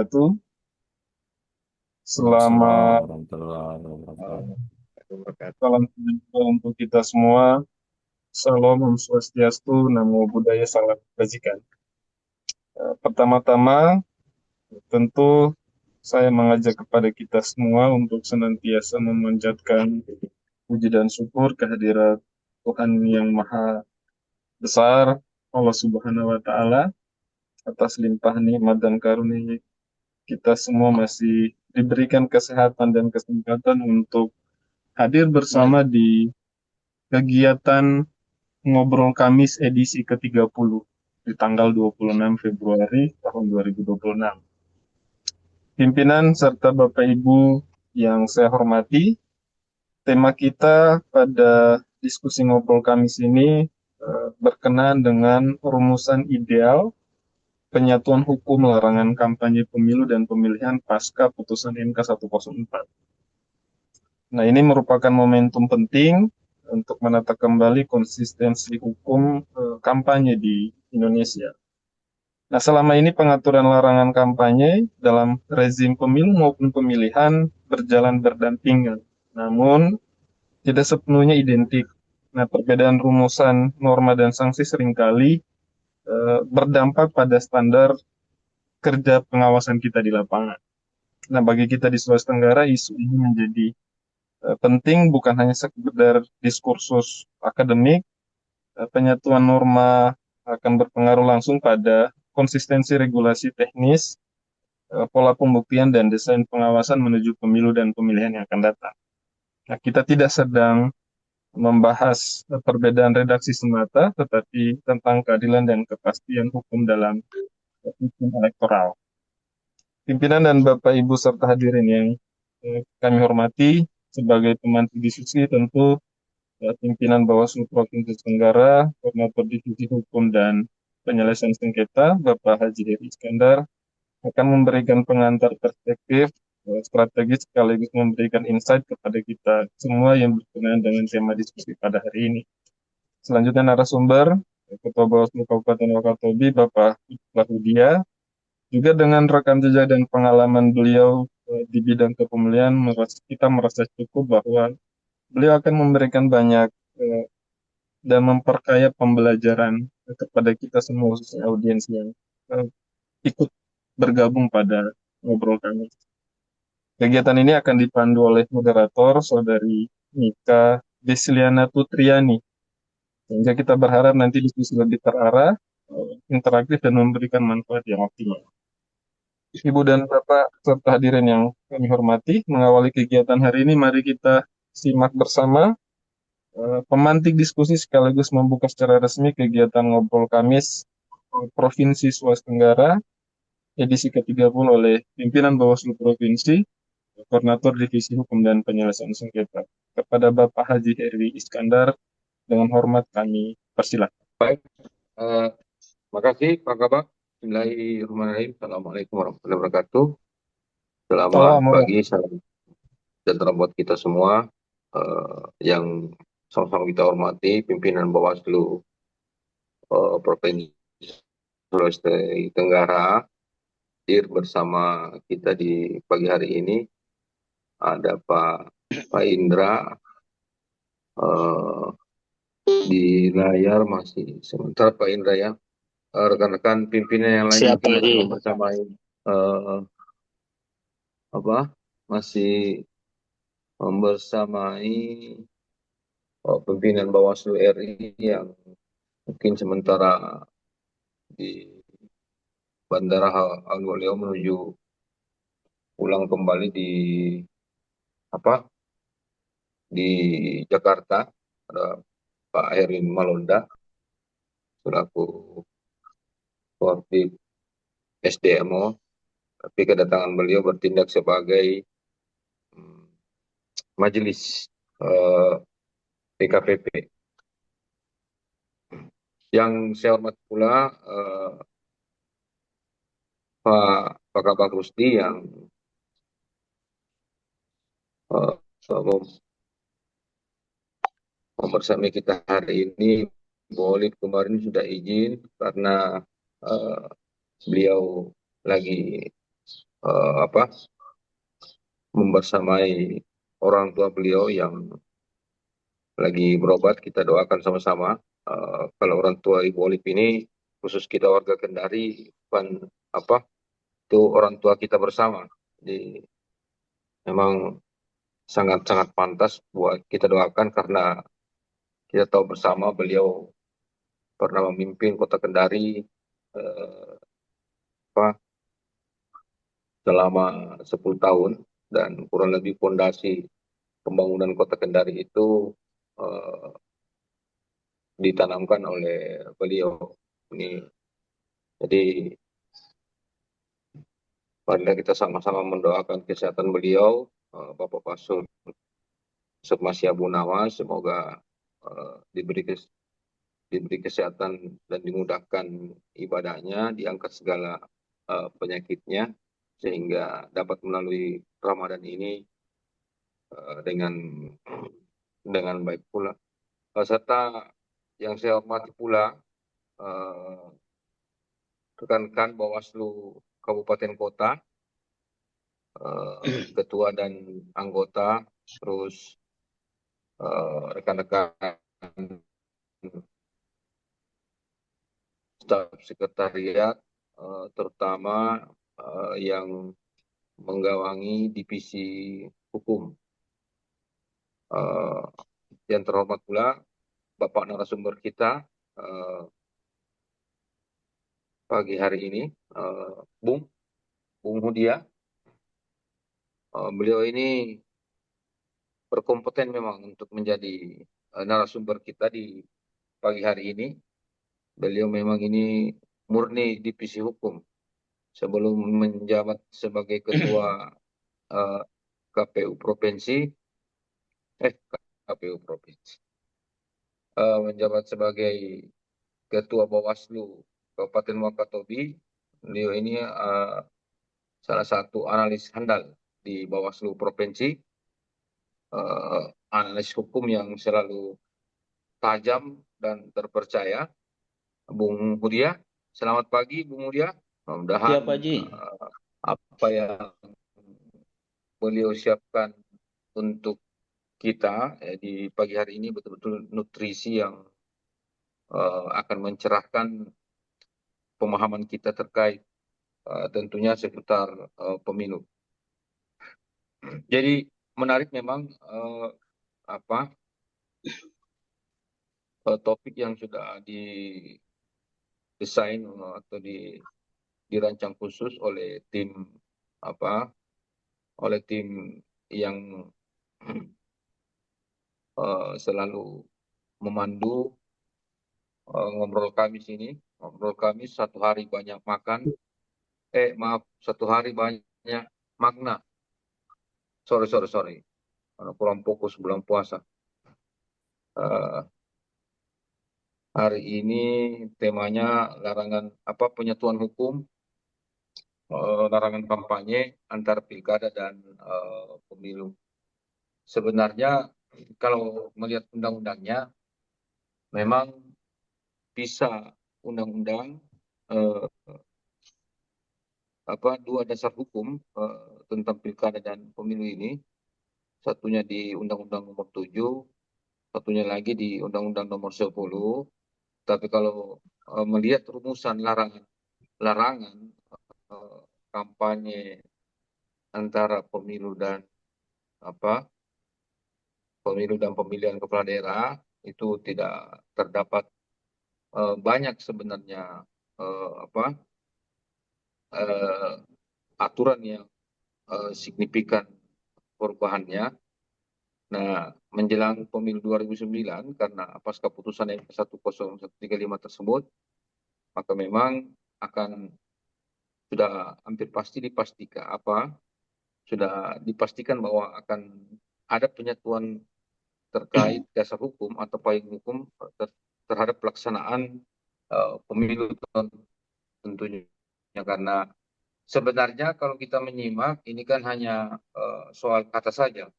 Wabarakatuh. Waalaikumsalam Selamat warahmatullahi wabarakatuh. salam sejahtera untuk kita semua. Salam Om Swastiastu, Namo Buddhaya, Salam Kebajikan. Pertama-tama, tentu saya mengajak kepada kita semua untuk senantiasa memanjatkan puji dan syukur kehadirat Tuhan yang Maha Besar, Allah Subhanahu wa Ta'ala, atas limpah nikmat dan karunia kita semua masih diberikan kesehatan dan kesempatan untuk hadir bersama di kegiatan Ngobrol Kamis edisi ke-30 di tanggal 26 Februari tahun 2026. Pimpinan serta Bapak Ibu yang saya hormati, tema kita pada diskusi Ngobrol Kamis ini berkenaan dengan rumusan ideal penyatuan hukum larangan kampanye pemilu dan pemilihan pasca putusan MK 104. Nah, ini merupakan momentum penting untuk menata kembali konsistensi hukum kampanye di Indonesia. Nah, selama ini pengaturan larangan kampanye dalam rezim pemilu maupun pemilihan berjalan berdampingan, namun tidak sepenuhnya identik. Nah, perbedaan rumusan, norma, dan sanksi seringkali berdampak pada standar kerja pengawasan kita di lapangan. Nah, bagi kita di Sulawesi Tenggara, isu ini menjadi penting bukan hanya sekedar diskursus akademik, penyatuan norma akan berpengaruh langsung pada konsistensi regulasi teknis, pola pembuktian, dan desain pengawasan menuju pemilu dan pemilihan yang akan datang. Nah, kita tidak sedang membahas perbedaan redaksi semata, tetapi tentang keadilan dan kepastian hukum dalam hukum elektoral. Pimpinan dan Bapak Ibu serta hadirin yang kami hormati, sebagai pemantik diskusi tentu pimpinan Bawaslu Provinsi Tenggara, Koordinator Divisi Hukum dan Penyelesaian Sengketa, Bapak Haji Heri Iskandar, akan memberikan pengantar perspektif strategis sekaligus memberikan insight kepada kita semua yang berkenaan dengan tema diskusi pada hari ini. Selanjutnya narasumber, Ketua Bawaslu Kabupaten Wakatobi, Bapak Lahudia, juga dengan rekam jejak dan pengalaman beliau di bidang kepemilian, kita merasa cukup bahwa beliau akan memberikan banyak eh, dan memperkaya pembelajaran kepada kita semua, khususnya audiens yang eh, ikut bergabung pada ngobrol kami. Kegiatan ini akan dipandu oleh moderator Saudari Nika Desliana Putriani. Sehingga kita berharap nanti diskusi lebih terarah, interaktif, dan memberikan manfaat yang optimal. Ibu dan Bapak serta hadirin yang kami hormati, mengawali kegiatan hari ini, mari kita simak bersama pemantik diskusi sekaligus membuka secara resmi kegiatan Ngobrol Kamis Provinsi Sulawesi Tenggara edisi ke-30 oleh pimpinan Bawaslu Provinsi, Koordinator Divisi Hukum dan Penyelesaian Sengketa. Kepada Bapak Haji Heri Iskandar, dengan hormat kami persilahkan. Baik, eh, makasih Pak Kabak. Bismillahirrahmanirrahim. Assalamualaikum warahmatullahi wabarakatuh. Selamat Assalamualaikum. pagi, salam sejahtera buat kita semua yang sama-sama kita hormati, pimpinan Bawaslu Provinsi Sulawesi Tenggara. Hadir bersama kita di pagi hari ini ada Pak Indra eh, di layar masih sementara Pak Indra ya. Rekan-rekan pimpinan yang lain Siap, mungkin Pak masih Haji. membersamai eh, apa masih membersamai pimpinan Bawaslu RI yang mungkin sementara di Bandara Awalio menuju pulang kembali di apa di Jakarta. Ada Pak Herin Malonda selaku Korbit SDMO, tapi kedatangan beliau bertindak sebagai hmm, majelis eh, PKPP. Yang saya hormat pula Pak Kabak Rusdi yang eh, membersamai kita hari ini. Boleh kemarin sudah izin karena eh, beliau lagi apa membersamai orang tua beliau yang lagi berobat. Kita doakan sama-sama. Kalau orang tua Ibu Olip ini, khusus kita warga Kendari, bukan apa itu orang tua kita bersama. Jadi memang sangat-sangat pantas buat kita doakan karena kita tahu bersama beliau pernah memimpin Kota Kendari eh, apa, selama 10 tahun, dan kurang lebih fondasi pembangunan Kota Kendari itu eh, ditanamkan oleh beliau ini. Jadi marilah kita sama-sama mendoakan kesehatan beliau, Bapak Pasul Sukmasi Abu Nawas, semoga diberi kesehatan dan dimudahkan ibadahnya, diangkat segala penyakitnya, sehingga dapat melalui Ramadan ini dengan baik pula. Serta yang saya hormati pula eh, rekan-rekan Bawaslu Kabupaten Kota, ketua dan anggota, terus rekan-rekan staf sekretariat, terutama yang menggawangi divisi hukum. Eh, yang terhormat pula Bapak narasumber kita pagi hari ini, Bung Bung Hudia. Beliau ini berkompeten memang untuk menjadi narasumber kita di pagi hari ini. Beliau memang ini murni divisi hukum. Sebelum menjabat sebagai ketua eh, KPU Provinsi, KPU Provinsi, menjabat sebagai ketua Bawaslu Kabupaten Wakatobi. Beliau ini salah satu analis handal di Bawaslu Provinsi, analis hukum yang selalu tajam dan terpercaya. Bung Hudia, selamat pagi Bung Hudia. Siap, Mudah-mudahan Pak Ji. apa yang beliau siapkan untuk kita di pagi hari ini betul-betul nutrisi yang akan mencerahkan pemahaman kita terkait tentunya seputar pemilu. Jadi menarik memang apa topik yang sudah didesain atau dirancang khusus oleh tim apa yang selalu memandu ngobrol kami sini. Ngobrol kami satu hari banyak makan, maaf, satu hari banyak makna. Sorry, karena kurang fokus bulan puasa. Eh, Hari ini temanya larangan penyatuan hukum, larangan kampanye antara pilkada dan pemilu. Sebenarnya kalau melihat undang-undangnya, memang bisa undang-undang eh, dua dasar hukum tentang pilkada dan pemilu ini, satunya di Undang-Undang Nomor 7, satunya lagi di Undang-Undang Nomor 10. Tapi kalau melihat rumusan larangan eh, kampanye antara apa pemilu dan pemilihan kepala daerah, itu tidak terdapat banyak sebenarnya apa eh, aturan yang signifikan perubahannya. Nah, menjelang pemilu 2009, karena pasca putusan MK 10135 tersebut, maka memang akan sudah hampir pasti sudah dipastikan bahwa akan ada penyatuan terkait dasar hukum atau payung hukum terhadap pelaksanaan pemilu tentunya. Karena sebenarnya kalau kita menyimak, ini kan hanya soal kata saja.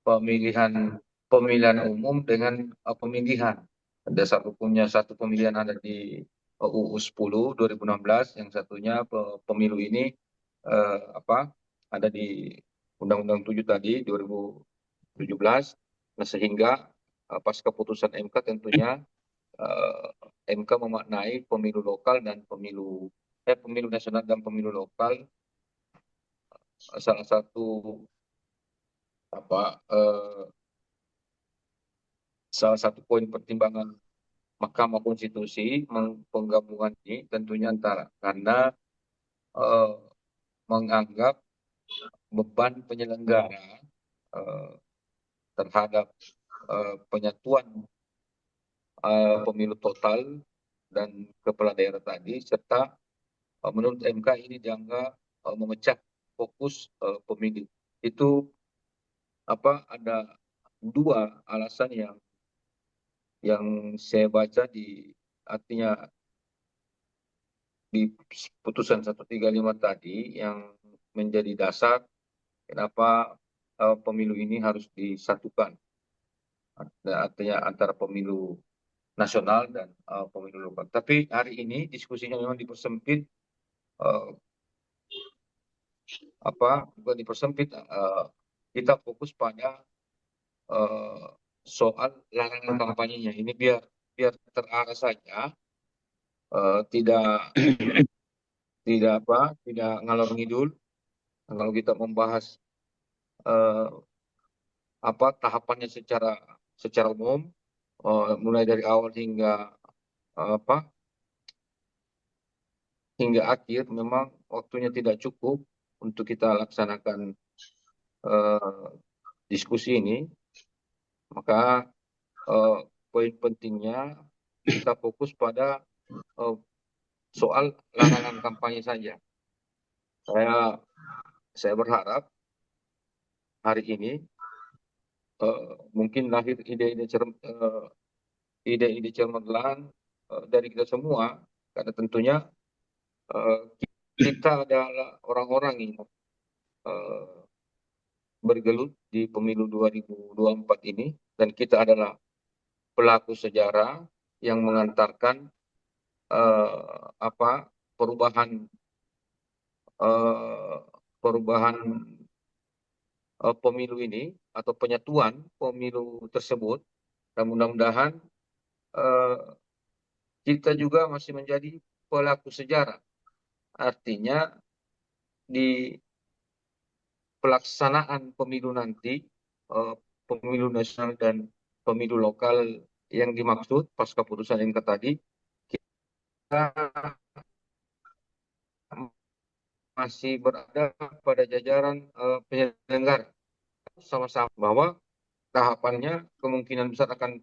Pemilihan pemilihan umum dengan pemilihan. Dasar hukumnya satu, pemilihan ada di UU 10 2016, yang satunya pemilu ini ada di Undang-Undang 7 tadi 2017. Nah, sehingga pas keputusan MK tentunya eh, MK memaknai pemilu lokal dan pemilu nasional dan pemilu lokal salah satu apa eh, salah satu poin pertimbangan Mahkamah Konstitusi penggabungan ini tentunya antara karena eh, menganggap beban penyelenggara eh, terhadap penyatuan pemilu total dan kepala daerah tadi, serta menurut MK ini dianggap memecah fokus pemilih. Itu ada dua alasan yang saya baca artinya di putusan 135 tadi yang menjadi dasar kenapa pemilu ini harus disatukan. Artinya antara pemilu nasional dan pemilu lokal. Tapi hari ini diskusinya memang dipersempit, eh, bukan dipersempit, kita fokus pada eh, soal larangan kampanyenya. Ini biar biar terarah saja, tidak tidak ngalor ngidul. Kalau kita membahas eh, tahapannya secara umum, mulai dari awal apa hingga akhir, memang waktunya tidak cukup untuk kita laksanakan eh, diskusi ini. Maka eh, poin pentingnya kita fokus pada eh, soal larangan kampanye saja. Saya saya berharap hari ini mungkin lahir ide-ide cemerlang dari kita semua, karena tentunya eh, kita adalah orang-orang yang eh, bergelut di pemilu 2024 ini, dan kita adalah pelaku sejarah yang mengantarkan perubahan eh, perubahan pemilu ini atau penyatuan pemilu tersebut, dan mudah-mudahan eh, kita juga masih menjadi pelaku sejarah. Artinya di pelaksanaan pemilu nanti, eh, pemilu nasional dan pemilu lokal yang dimaksud pasca putusan MK tadi, kita masih berada pada jajaran penyelenggara, sama-sama bahwa tahapannya kemungkinan besar akan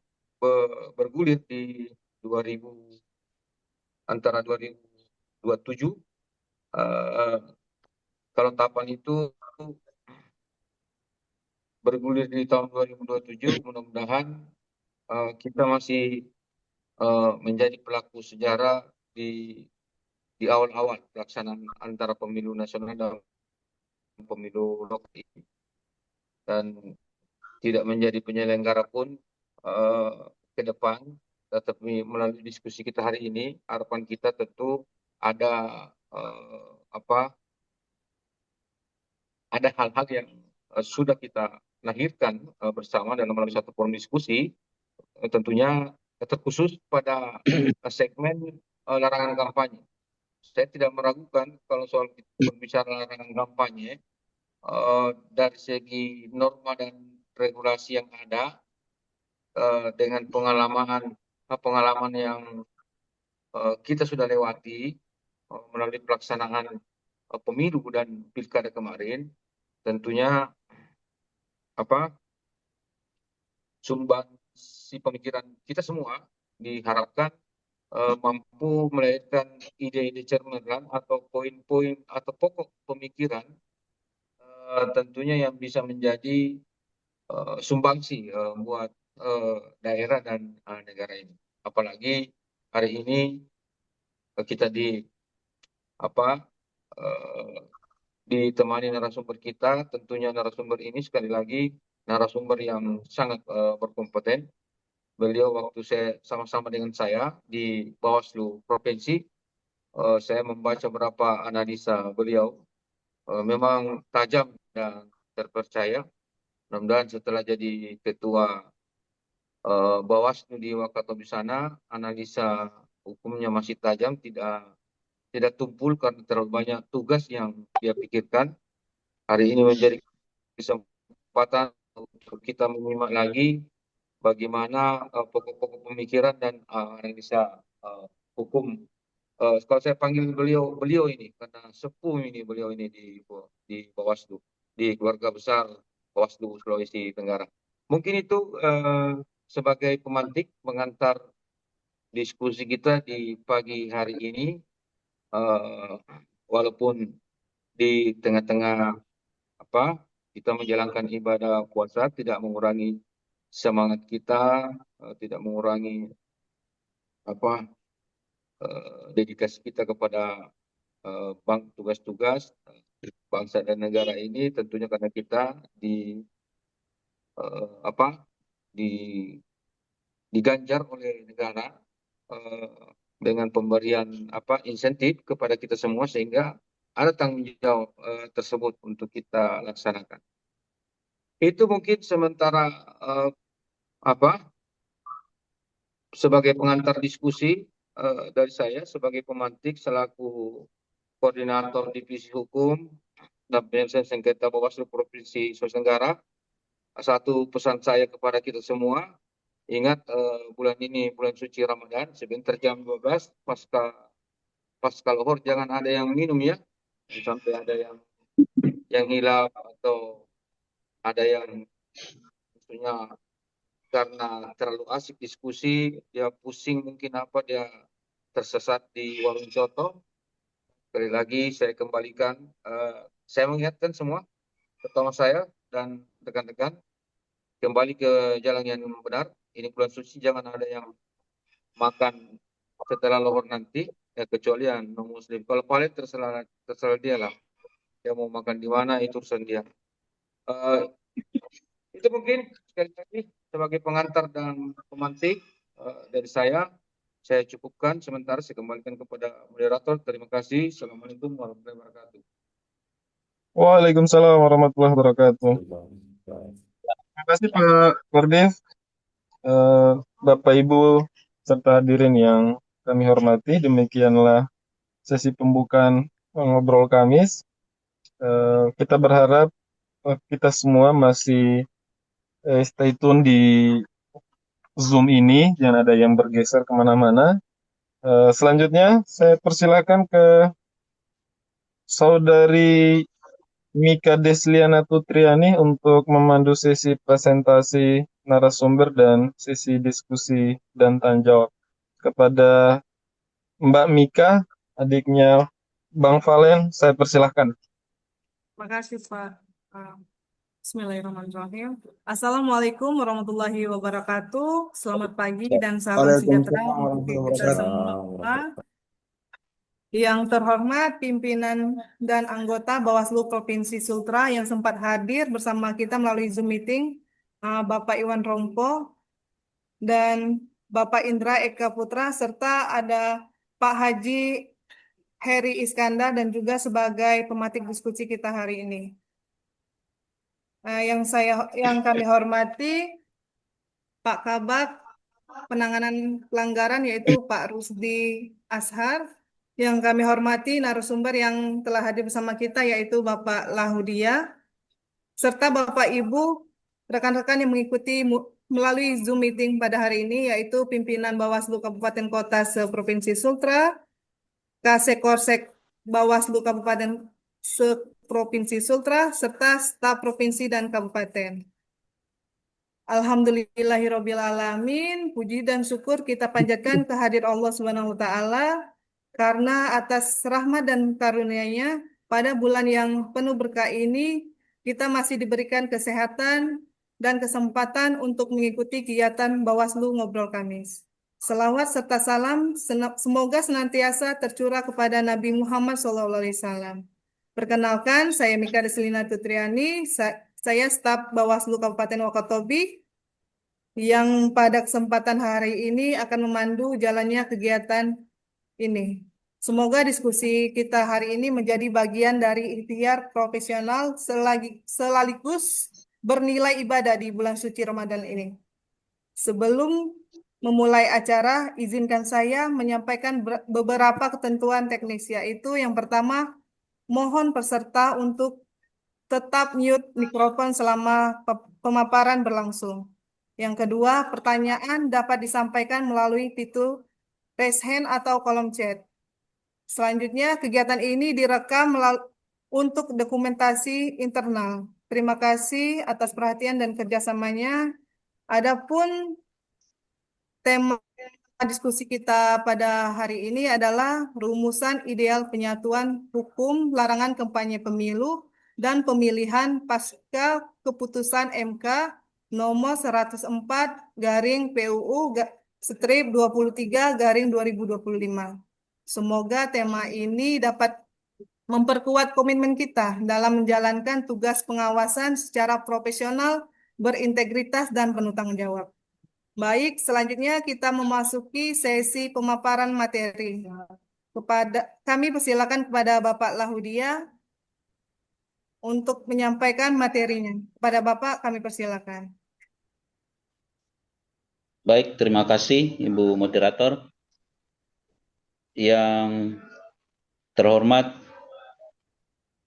bergulir di 2000 antara 2027. Eh, Kalau tahapan itu bergulir di tahun 2027, mudah-mudahan kita masih menjadi pelaku sejarah di awal-awal pelaksanaan antara pemilu nasional dan pemilu lokal, dan tidak menjadi penyelenggara pun eh, ke depan. Tetapi melalui diskusi kita hari ini, harapan kita tentu ada eh, ada hal-hal yang sudah kita lahirkan bersama dalam melalui satu forum diskusi, tentunya terkhusus pada segmen larangan kampanye. Saya tidak meragukan kalau soal berbicara larangan kampanye, dari segi norma dan regulasi yang ada, dengan pengalaman yang kita sudah lewati melalui pelaksanaan pemilu dan pilkada kemarin, tentunya apa sumbangsi pemikiran kita semua diharapkan mampu melahirkan ide-ide cemerlang atau poin-poin atau pokok pemikiran, tentunya yang bisa menjadi sumbangsi buat daerah dan negara ini. Apalagi hari ini kita apa eh, ditemani narasumber kita, tentunya narasumber ini sekali lagi narasumber yang sangat berkompeten, beliau waktu saya sama-sama dengan saya di Bawaslu Provinsi, saya membaca beberapa analisa beliau. Memang tajam dan terpercaya. Mudah-mudahan setelah jadi ketua Bawaslu di Wakatobi sana, analisa hukumnya masih tajam, tidak tumpul karena terlalu banyak tugas yang dia pikirkan. Hari ini menjadi kesempatan untuk kita menyimak lagi bagaimana pokok-pokok pemikiran dan analisa hukum. Kalau saya panggil beliau beliau ini karena sepuh ini beliau ini di Bawaslu, di keluarga besar Bawaslu Sulawesi Tenggara. Mungkin itu sebagai pemantik mengantar diskusi kita di pagi hari ini, eh, walaupun di tengah-tengah apa kita menjalankan ibadah puasa tidak mengurangi semangat kita, tidak mengurangi apa dedikasi kita kepada tugas-tugas bangsa dan negara ini, tentunya karena kita apa di diganjar oleh negara eh, dengan pemberian insentif kepada kita semua sehingga ada tanggung jawab tersebut untuk kita laksanakan. Itu mungkin sementara eh, apa sebagai pengantar diskusi dari saya sebagai pemantik selaku koordinator divisi hukum dan penyelesaian sengketa Bawaslu Provinsi Sulawesi Tenggara. Satu pesan saya kepada kita semua, ingat bulan ini bulan suci Ramadan, sebentar jam 12 pasca pasca lohor jangan ada yang minum ya, sampai ada yang hilang atau ada yang maksudnya karena terlalu asik diskusi, dia pusing mungkin apa dia tersesat di warung coto. Sekali lagi saya kembalikan, saya mengingatkan semua, terutama saya dan rekan-rekan, kembali ke jalan yang benar. Ini bulan suci, jangan ada yang makan setelah lohor nanti, ya, kecuali yang non muslim. Kalau paling terserah terserah dia lah. Dia mau makan di mana itu urusan dia. Eh, itu mungkin sekali lagi sebagai pengantar dan pemantik dari saya cukupkan sementara saya kembalikan kepada moderator. Terima kasih. Assalamualaikum warahmatullahi wabarakatuh. Waalaikumsalam warahmatullahi wabarakatuh. Terima kasih Pak Kordif, eh, Bapak Ibu serta hadirin yang kami hormati. Demikianlah sesi pembukaan ngobrol Kamis. Kita berharap kita semua masih stay tune di Zoom ini, jangan ada yang bergeser kemana-mana. Selanjutnya, saya persilakan ke Saudari Mika Desliana Tutriani untuk memandu sesi presentasi narasumber dan sesi diskusi dan tanya jawab. Kepada Mbak Mika, adiknya Bang Valen, saya persilahkan. Terima kasih Pak. Uh, Bismillahirrahmanirrahim. Assalamualaikum warahmatullahi wabarakatuh. Selamat pagi dan salam sejahtera Waalaikumsalam untuk warahmatullahi kita wabarakatuh. semua. Yang terhormat pimpinan dan anggota Bawaslu Provinsi Sultra yang sempat hadir bersama kita melalui Zoom meeting, Bapak Iwan Rompo dan Bapak Indra Eka Putra, serta ada Pak Haji Heri Iskandar dan juga sebagai pematik diskusi kita hari ini. Yang kami hormati Pak Kabak Penanganan Pelanggaran yaitu Pak Rusdi Ashar. Yang kami hormati narasumber yang telah hadir bersama kita yaitu Bapak Lahudia serta Bapak Ibu rekan-rekan yang mengikuti melalui Zoom meeting pada hari ini yaitu pimpinan Bawaslu Kabupaten Kota se-Provinsi Sultra, Kasekorsek Bawaslu Kabupaten se-Provinsi Sultra serta staf provinsi dan kabupaten. Alhamdulillahirrabbilalamin, puji dan syukur kita panjatkan kehadirat Allah Subhanahu wa taala karena atas rahmat dan karunia-Nya pada bulan yang penuh berkah ini kita masih diberikan kesehatan dan kesempatan untuk mengikuti kegiatan Bawaslu Ngobrol Kamis. Selawat serta salam semoga senantiasa tercurah kepada Nabi Muhammad SAW. Perkenalkan, saya Mika Deslina Tutriani, saya staf Bawaslu Kabupaten Wakatobi yang pada kesempatan hari ini akan memandu jalannya kegiatan ini. Semoga diskusi kita hari ini menjadi bagian dari ikhtiar profesional sekaligus bernilai ibadah di bulan suci Ramadan ini. Sebelum memulai acara, izinkan saya menyampaikan beberapa ketentuan teknis, yaitu yang pertama, mohon peserta untuk tetap mute mikrofon selama pemaparan berlangsung. Yang kedua, pertanyaan dapat disampaikan melalui fitur raise hand atau kolom chat. Selanjutnya, kegiatan ini direkam untuk dokumentasi internal. Terima kasih atas perhatian dan kerjasamanya. Adapun tema diskusi kita pada hari ini adalah rumusan ideal penyatuan hukum larangan kampanye pemilu dan pemilihan pasca keputusan MK nomor 104 garing PUU strip 23 garing 2025. Semoga tema ini dapat memperkuat komitmen kita dalam menjalankan tugas pengawasan secara profesional, berintegritas, dan penuh tanggung jawab. Baik, selanjutnya kita memasuki sesi pemaparan materi. Kami persilakan kepada Bapak Lahudia untuk menyampaikan materinya. Kepada Bapak kami persilakan. Baik, terima kasih Ibu Moderator. Yang terhormat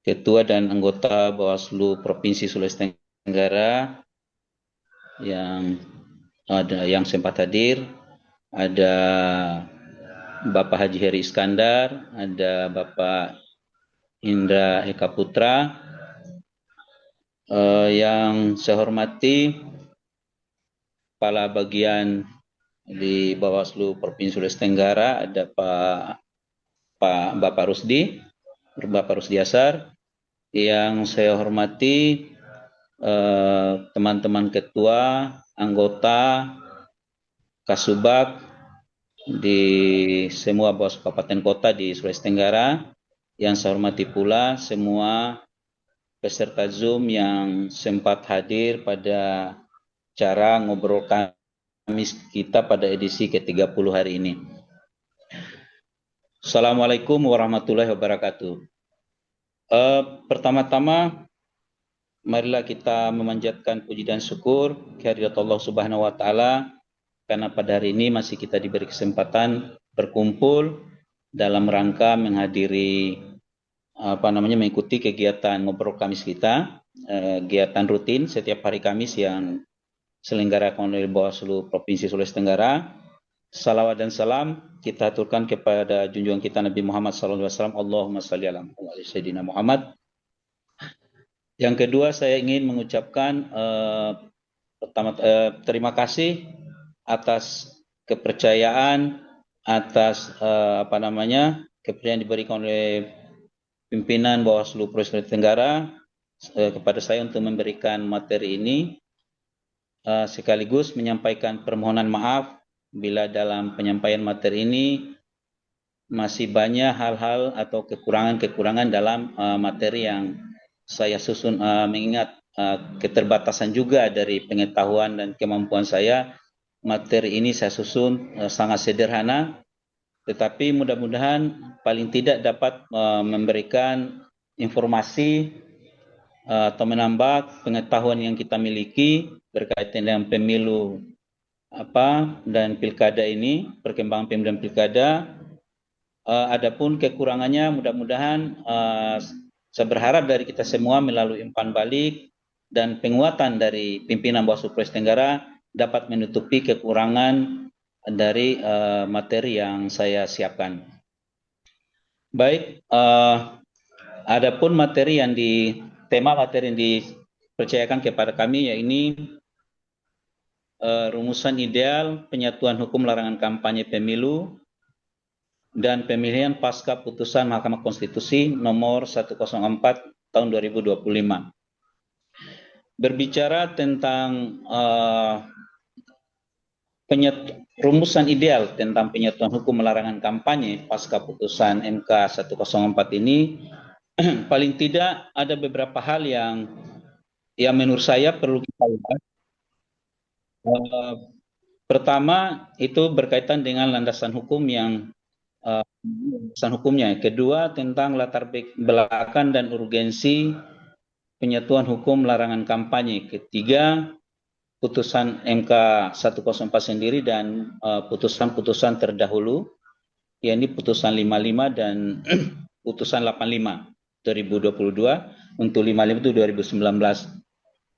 Ketua dan anggota Bawaslu Provinsi Sulawesi Tenggara yang sempat hadir, ada Bapak Haji Heri Iskandar, ada Bapak Indra Eka Putra, yang saya hormati Kepala Bagian di Bawaslu Provinsi Sulawesi Tenggara, ada Bapak Rusdi Asar, yang saya hormati teman-teman ketua, anggota, kasubag di semua Bawaslu Kabupaten Kota di Sulawesi Tenggara, yang saya hormati pula semua peserta Zoom yang sempat hadir pada acara ngobrol Kamis kita pada edisi ke-30 hari ini. Assalamualaikum warahmatullahi wabarakatuh. Pertama-tama, marilah kita memanjatkan puji dan syukur kehadirat Allah Subhanahu wa Ta'ala, karena pada hari ini masih kita diberi kesempatan berkumpul dalam rangka mengikuti kegiatan ngobrol Kamis kita, kegiatan rutin setiap hari Kamis yang selenggarakan oleh Bawaslu Provinsi Sulawesi Tenggara. Salawat dan salam kita aturkan kepada junjungan kita Nabi Muhammad SAW. Allahumma salli ala Sayyidina Muhammad. Yang kedua, saya ingin mengucapkan terima kasih atas kepercayaan, atas kepercayaan diberikan oleh pimpinan Bawaslu Provinsi Sulawesi Tenggara kepada saya untuk memberikan materi ini, sekaligus menyampaikan permohonan maaf bila dalam penyampaian materi ini masih banyak hal-hal atau kekurangan-kekurangan dalam materi yang saya susun, mengingat keterbatasan juga dari pengetahuan dan kemampuan saya. Materi ini saya susun sangat sederhana, tetapi mudah-mudahan paling tidak dapat memberikan informasi atau menambah pengetahuan yang kita miliki berkaitan dengan pemilu dan pilkada ini, perkembangan pemilu dan pilkada. Adapun kekurangannya, mudah-mudahan saya berharap dari kita semua melalui umpan balik dan penguatan dari pimpinan Bawaslu Provinsi Tenggara dapat menutupi kekurangan dari materi yang saya siapkan. Baik, adapun tema materi yang dipercayakan kepada kami, yaitu rumusan ideal penyatuan hukum larangan kampanye pemilu dan pemilihan pasca putusan Mahkamah Konstitusi nomor 104 tahun 2025. Berbicara tentang rumusan ideal tentang penyatuan hukum larangan kampanye pasca putusan MK 104 ini, paling tidak ada beberapa hal yang menurut saya perlu kita lihat. Eh, Pertama itu berkaitan dengan landasan hukum yang landasan hukumnya. Kedua tentang latar belakang dan urgensi penyatuan hukum larangan kampanye. Ketiga putusan MK 104 sendiri dan putusan-putusan terdahulu, yakni putusan 55 dan putusan 85 2022 untuk 55 itu 2019.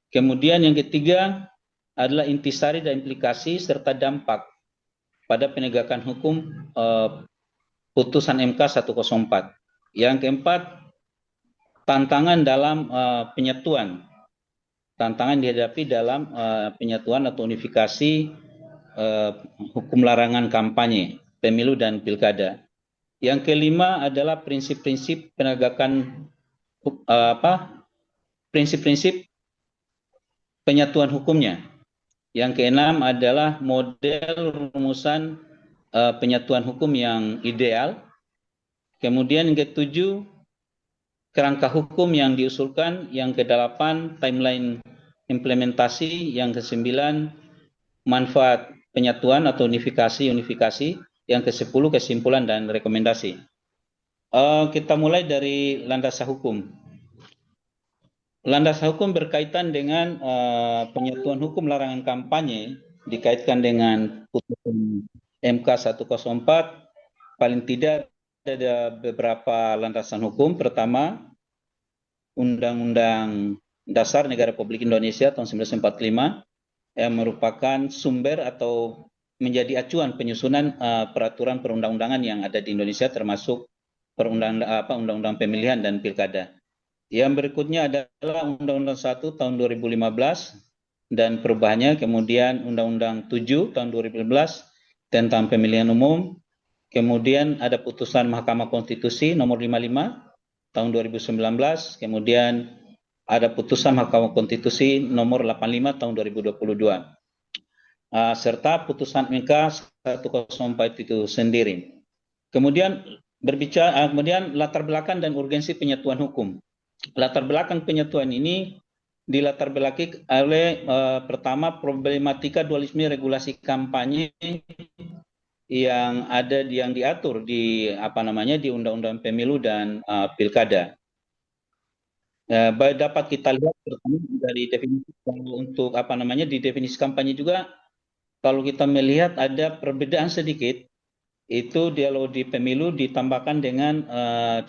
Kemudian yang ketiga adalah intisari dan implikasi serta dampak pada penegakan hukum putusan MK 104. Yang keempat, tantangan dalam penyatuan. Tantangan dihadapi dalam penyatuan atau unifikasi hukum larangan kampanye, pemilu dan pilkada. Yang kelima adalah prinsip-prinsip penegakan prinsip-prinsip penyatuan hukumnya. Yang keenam adalah model rumusan penyatuan hukum yang ideal. Kemudian yang ketujuh, kerangka hukum yang diusulkan. Yang kedelapan, timeline implementasi. Yang kesembilan, manfaat penyatuan atau unifikasi. Yang kesepuluh, kesimpulan dan rekomendasi. Kita mulai dari landasan hukum. Landasan hukum berkaitan dengan penyatuan hukum larangan kampanye dikaitkan dengan putusan MK 104. Paling tidak ada beberapa landasan hukum. Pertama, Undang-Undang Dasar Negara Republik Indonesia tahun 1945 yang merupakan sumber atau menjadi acuan penyusunan peraturan perundang-undangan yang ada di Indonesia, termasuk undang-undang pemilihan dan pilkada. Yang berikutnya adalah Undang-Undang 1 tahun 2015 dan perubahannya, kemudian Undang-Undang 7 tahun 2015 tentang pemilihan umum, kemudian ada putusan Mahkamah Konstitusi nomor 55 tahun 2019, kemudian ada putusan Mahkamah Konstitusi nomor 85 tahun 2022, serta putusan MK 104 itu sendiri. Kemudian kemudian latar belakang dan urgensi penyatuan hukum. Latar belakang penyatuan ini dilatar belakangi oleh pertama problematika dualisme regulasi kampanye yang diatur di di Undang-Undang Pemilu dan Pilkada. Dapat kita lihat pertama dari definisi untuk di definisi kampanye juga, kalau kita melihat ada perbedaan sedikit. Itu kalau di pemilu ditambahkan dengan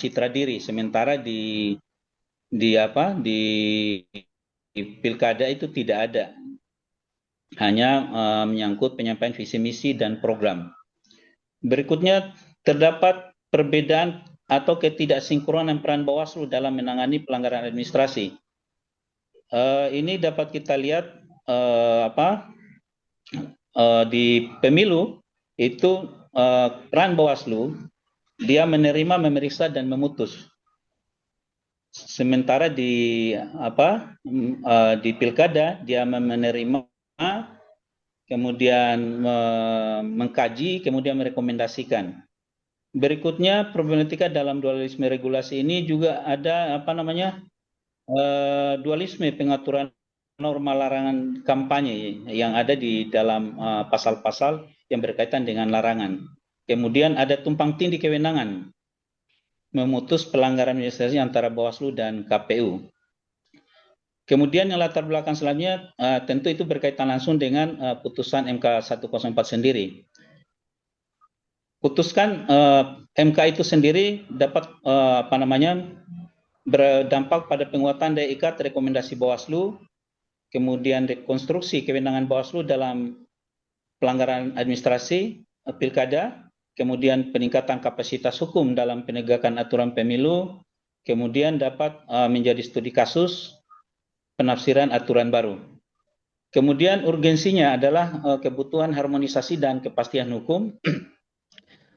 citra diri, sementara di pilkada itu tidak ada, hanya menyangkut penyampaian visi misi dan program. Berikutnya terdapat perbedaan atau ketidaksinkronan peran Bawaslu dalam menangani pelanggaran administrasi. Ini dapat kita lihat di pemilu itu peran Bawaslu, dia menerima, memeriksa dan memutus. Sementara di pilkada dia menerima, kemudian mengkaji, kemudian merekomendasikan. Berikutnya problematika dalam dualisme regulasi ini juga ada dualisme pengaturan norma larangan kampanye yang ada di dalam pasal-pasal yang berkaitan dengan larangan. Kemudian ada tumpang tindih kewenangan memutus pelanggaran administrasi antara Bawaslu dan KPU. Kemudian yang latar belakang selanjutnya tentu itu berkaitan langsung dengan putusan MK 104 sendiri. Putuskan MK itu sendiri dapat berdampak pada penguatan daya ikat rekomendasi Bawaslu, kemudian rekonstruksi kewenangan Bawaslu dalam pelanggaran administrasi pilkada, kemudian peningkatan kapasitas hukum dalam penegakan aturan pemilu, kemudian dapat menjadi studi kasus penafsiran aturan baru. Kemudian urgensinya adalah kebutuhan harmonisasi dan kepastian hukum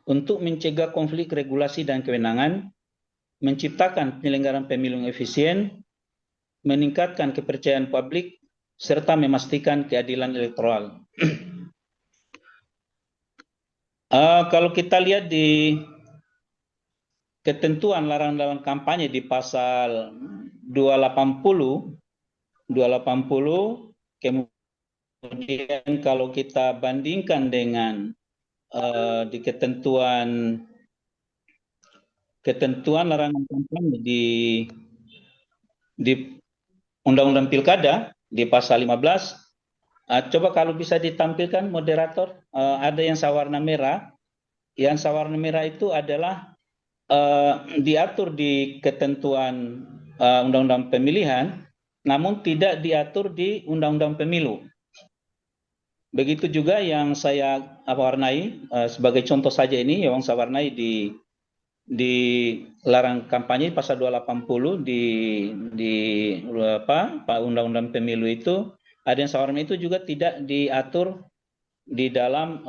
untuk mencegah konflik regulasi dan kewenangan, menciptakan penyelenggaraan pemilu yang efisien, meningkatkan kepercayaan publik, serta memastikan keadilan elektoral. Kalau kita lihat di ketentuan larangan kampanye di pasal 280, kemudian Kemudian kalau kita bandingkan dengan di ketentuan larangan kampanye di Undang-Undang Pilkada di pasal 15, coba kalau bisa ditampilkan moderator, ada yang sawarna merah. Yang sawarna merah itu adalah diatur di ketentuan Undang-Undang Pemilihan, namun tidak diatur di Undang-Undang Pemilu. Begitu juga yang saya warnai, sebagai contoh saja ini, yang saya warnai di larang kampanye pasal 280 di Undang-Undang Pemilu itu, ada yang saya warnai itu juga tidak diatur di dalam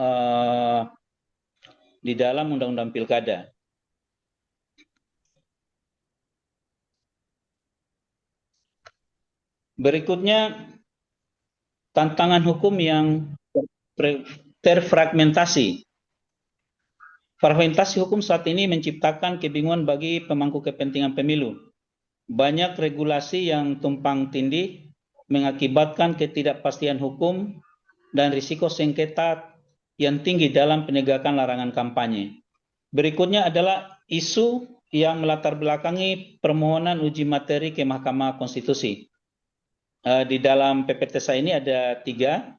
Undang-Undang Pilkada. Berikutnya, tantangan hukum yang terfragmentasi. Fragmentasi hukum saat ini menciptakan kebingungan bagi pemangku kepentingan pemilu. Banyak regulasi yang tumpang tindih mengakibatkan ketidakpastian hukum dan risiko sengketa yang tinggi dalam penegakan larangan kampanye. Berikutnya adalah isu yang melatar belakangi permohonan uji materi ke Mahkamah Konstitusi. Di dalam PPTSA ini ada 3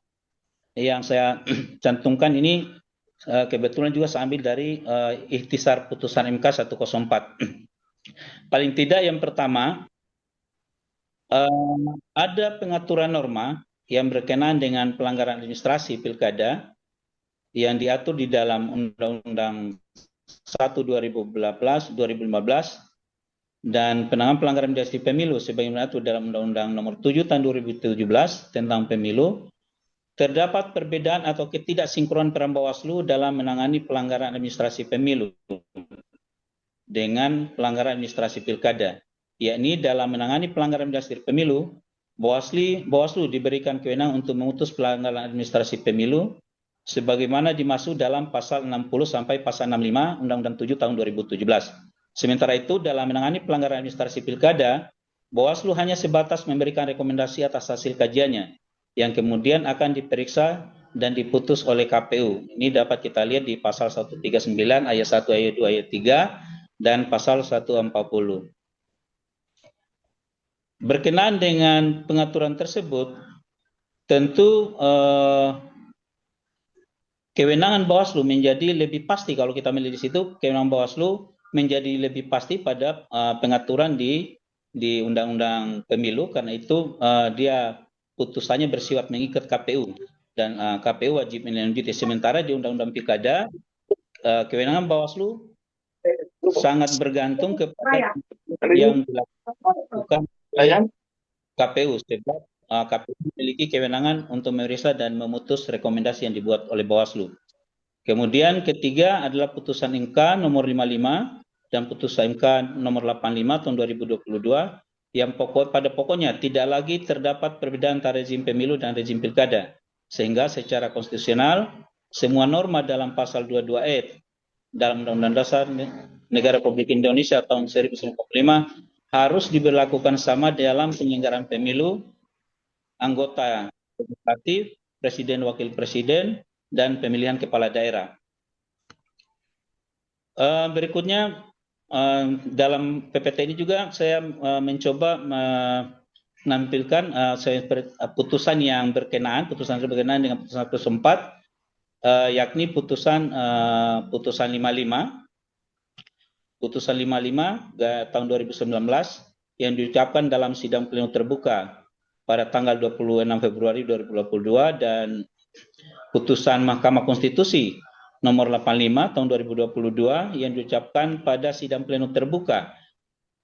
yang saya cantumkan ini, kebetulan juga saya ambil dari ikhtisar putusan MK 104. Paling tidak yang pertama, ada pengaturan norma yang berkenaan dengan pelanggaran administrasi pilkada yang diatur di dalam Undang-Undang 1/2015 dan penanganan pelanggaran administrasi pemilu sebagaimana diatur dalam Undang-Undang Nomor 7 Tahun 2017 tentang pemilu. Terdapat perbedaan atau ketidaksinkronan peran Bawaslu dalam menangani pelanggaran administrasi pemilu dengan pelanggaran administrasi pilkada, yakni dalam menangani pelanggaran administrasi pemilu, Bawaslu diberikan kewenangan untuk memutus pelanggaran administrasi pemilu sebagaimana dimaksud dalam pasal 60 sampai pasal 65 Undang-Undang 7 Tahun 2017. Sementara itu, dalam menangani pelanggaran administrasi pilkada, Bawaslu hanya sebatas memberikan rekomendasi atas hasil kajiannya yang kemudian akan diperiksa dan diputus oleh KPU. Ini dapat kita lihat di pasal 139 ayat 1, ayat 2, ayat 3 dan pasal 140. Berkenaan dengan pengaturan tersebut, tentu kewenangan Bawaslu menjadi lebih pasti. Kalau kita melihat di situ, kewenangan Bawaslu menjadi lebih pasti pada pengaturan di Undang-Undang Pemilu, karena itu dia putusannya bersifat mengikat KPU dan KPU wajib menindaklanjuti. Sementara di Undang-Undang Pilkada, kewenangan Bawaslu sangat bergantung kepada yang dilakukan oleh KPU, sebab KPU memiliki kewenangan untuk memeriksa dan memutus rekomendasi yang dibuat oleh Bawaslu. Kemudian ketiga adalah putusan MK nomor 55 dan putusan MK nomor 85 tahun 2022 yang pada pokoknya tidak lagi terdapat perbedaan antara rezim pemilu dan rezim pilkada, sehingga secara konstitusional semua norma dalam pasal 22 dalam Undang-Undang Dasar Negara Republik Indonesia tahun 1945 harus diberlakukan sama dalam penyelenggaraan pemilu, anggota legislatif, presiden, wakil presiden, dan pemilihan kepala daerah. Berikutnya, dalam PPT ini juga saya mencoba menampilkan putusan yang berkenaan dengan putusan 104, yakni putusan 55 tahun 2019 yang diucapkan dalam sidang pleno terbuka pada tanggal 26 Februari 2022 dan putusan Mahkamah Konstitusi nomor 85 tahun 2022 yang diucapkan pada sidang pleno terbuka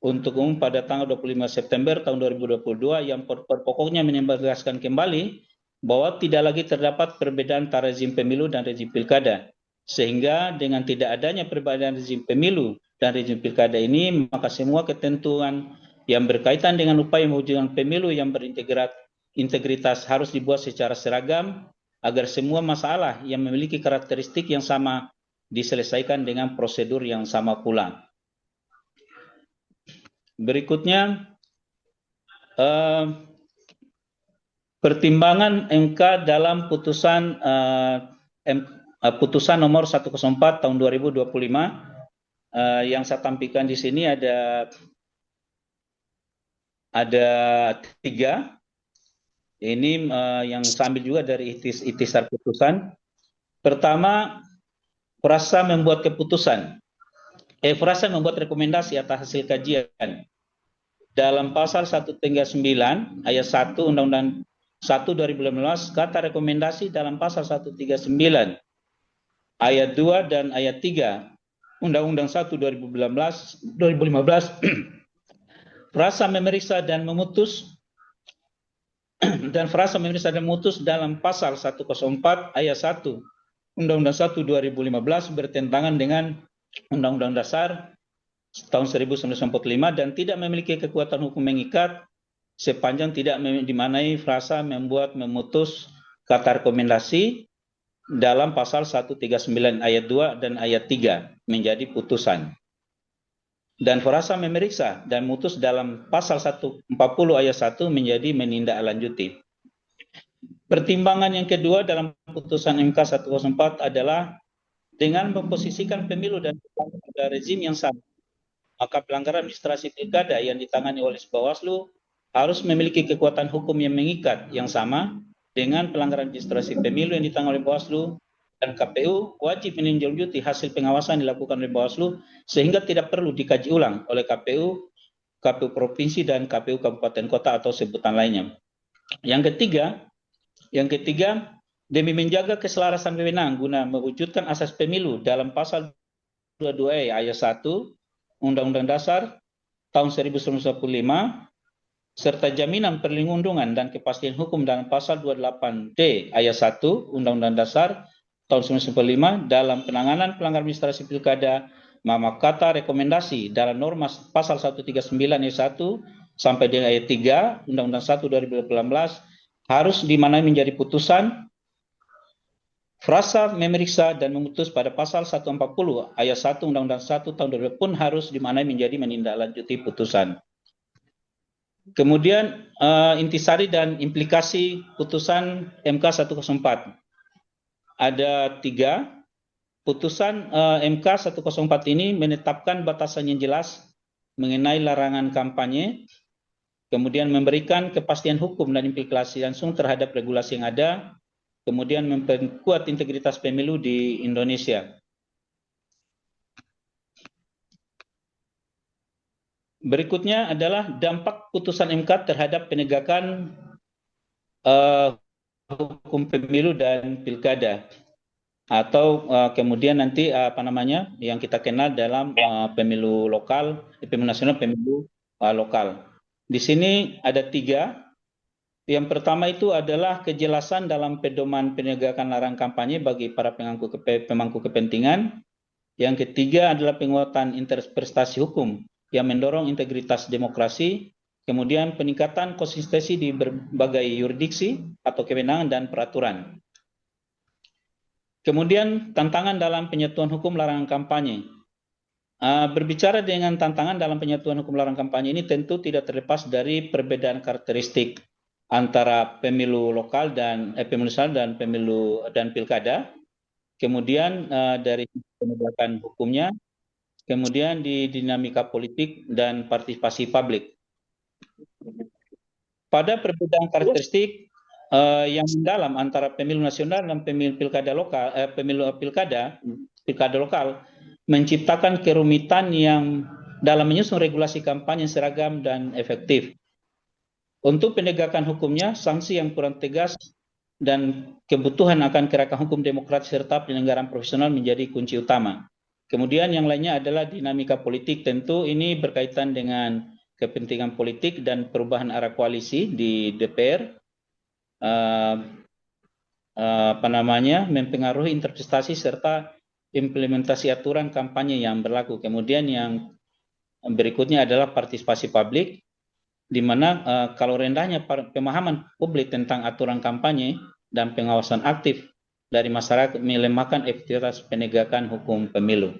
untuk umum pada tanggal 25 September tahun 2022 yang pokoknya menegaskan kembali bahwa tidak lagi terdapat perbedaan antara rezim pemilu dan rezim pilkada, sehingga dengan tidak adanya perbedaan rezim pemilu dan rezim pilkada ini, maka semua ketentuan yang berkaitan dengan upaya mewujudkan pemilu yang berintegritas harus dibuat secara seragam agar semua masalah yang memiliki karakteristik yang sama diselesaikan dengan prosedur yang sama pula. Berikutnya, Pertimbangan MK dalam putusan putusan nomor 104 tahun 2025 yang saya tampilkan di sini ada 3. Ini yang saya ambil juga dari ikhtisar putusan. Pertama, frasa membuat keputusan. Frasa membuat rekomendasi atas hasil kajian. Dalam pasal 139 ayat 1 Undang-Undang 1 2015, kata rekomendasi dalam pasal 139 ayat 2 dan ayat 3 Undang-Undang 1 2015 frasa memeriksa dan memutus dan frasa memeriksa dan memutus dalam pasal 104 ayat 1 Undang-Undang 1 2015 bertentangan dengan Undang-Undang Dasar tahun 1945 dan tidak memiliki kekuatan hukum mengikat sepanjang tidak dimanai frasa membuat memutus kata rekomendasi dalam pasal 139 ayat 2 dan ayat 3 menjadi putusan. Dan frasa memeriksa dan memutus dalam pasal 140 ayat 1 menjadi menindaklanjuti. Pertimbangan yang kedua dalam putusan MK 104 adalah dengan memposisikan pemilu dan pada rezim yang sama, maka pelanggaran administrasi pilkada yang ditangani oleh Bawaslu harus memiliki kekuatan hukum yang mengikat yang sama dengan pelanggaran administrasi pemilu yang ditangani oleh Bawaslu, dan KPU wajib menindaklanjuti hasil pengawasan dilakukan oleh Bawaslu sehingga tidak perlu dikaji ulang oleh KPU provinsi dan KPU kabupaten kota atau sebutan lainnya. Yang ketiga, demi menjaga keselarasan wewenang guna mewujudkan asas pemilu dalam pasal 22E ayat 1 Undang-Undang Dasar tahun 1945 serta jaminan perlindungan dan kepastian hukum dalam pasal 28D ayat 1 Undang-Undang Dasar tahun 1945 dalam penanganan pelanggaran administrasi pilkada, maka kata rekomendasi dalam norma pasal 139 ayat 1 sampai dengan ayat 3 Undang-Undang 1 2018 harus dimanai menjadi putusan. Frasa memeriksa dan memutus pada pasal 140 ayat 1 Undang-Undang 1 tahun 2000 pun harus dimanai menjadi menindaklanjuti putusan. Kemudian intisari dan implikasi putusan MK 104. Ada 3. Putusan MK 104 ini menetapkan batasan yang jelas mengenai larangan kampanye, kemudian memberikan kepastian hukum dan implikasi langsung terhadap regulasi yang ada, kemudian memperkuat integritas pemilu di Indonesia. Berikutnya adalah dampak putusan MK terhadap penegakan hukum pemilu dan pilkada, atau kemudian nanti yang kita kenal dalam pemilu lokal, pemilu nasional, pemilu lokal. Di sini ada 3. Yang pertama itu adalah kejelasan dalam pedoman penegakan larangan kampanye bagi para pemangku kepentingan. Yang ketiga adalah penguatan interpretasi hukum yang mendorong integritas demokrasi, kemudian peningkatan konsistensi di berbagai yurisdiksi atau kewenangan dan peraturan. Kemudian tantangan dalam penyatuan hukum larangan kampanye. Berbicara dengan tantangan dalam penyatuan hukum larangan kampanye ini tentu tidak terlepas dari perbedaan karakteristik antara pemilu lokal dan pemilu nasional dan pemilu dan pilkada. Kemudian dari penegakan hukumnya, kemudian di dinamika politik dan partisipasi publik. Pada perbedaan karakteristik yang mendalam antara pemilu nasional dan pemilu pilkada lokal, pilkada lokal menciptakan kerumitan yang dalam menyusun regulasi kampanye seragam dan efektif. Untuk penegakan hukumnya, sanksi yang kurang tegas dan kebutuhan akan kerangka hukum demokratis serta penyelenggaraan profesional menjadi kunci utama. Kemudian yang lainnya adalah dinamika politik. Tentu ini berkaitan dengan kepentingan politik dan perubahan arah koalisi di DPR. Mempengaruhi interpretasi serta implementasi aturan kampanye yang berlaku. Kemudian yang berikutnya adalah partisipasi publik, di mana kalau rendahnya pemahaman publik tentang aturan kampanye dan pengawasan aktif dari masyarakat melemahkan efektivitas penegakan hukum pemilu.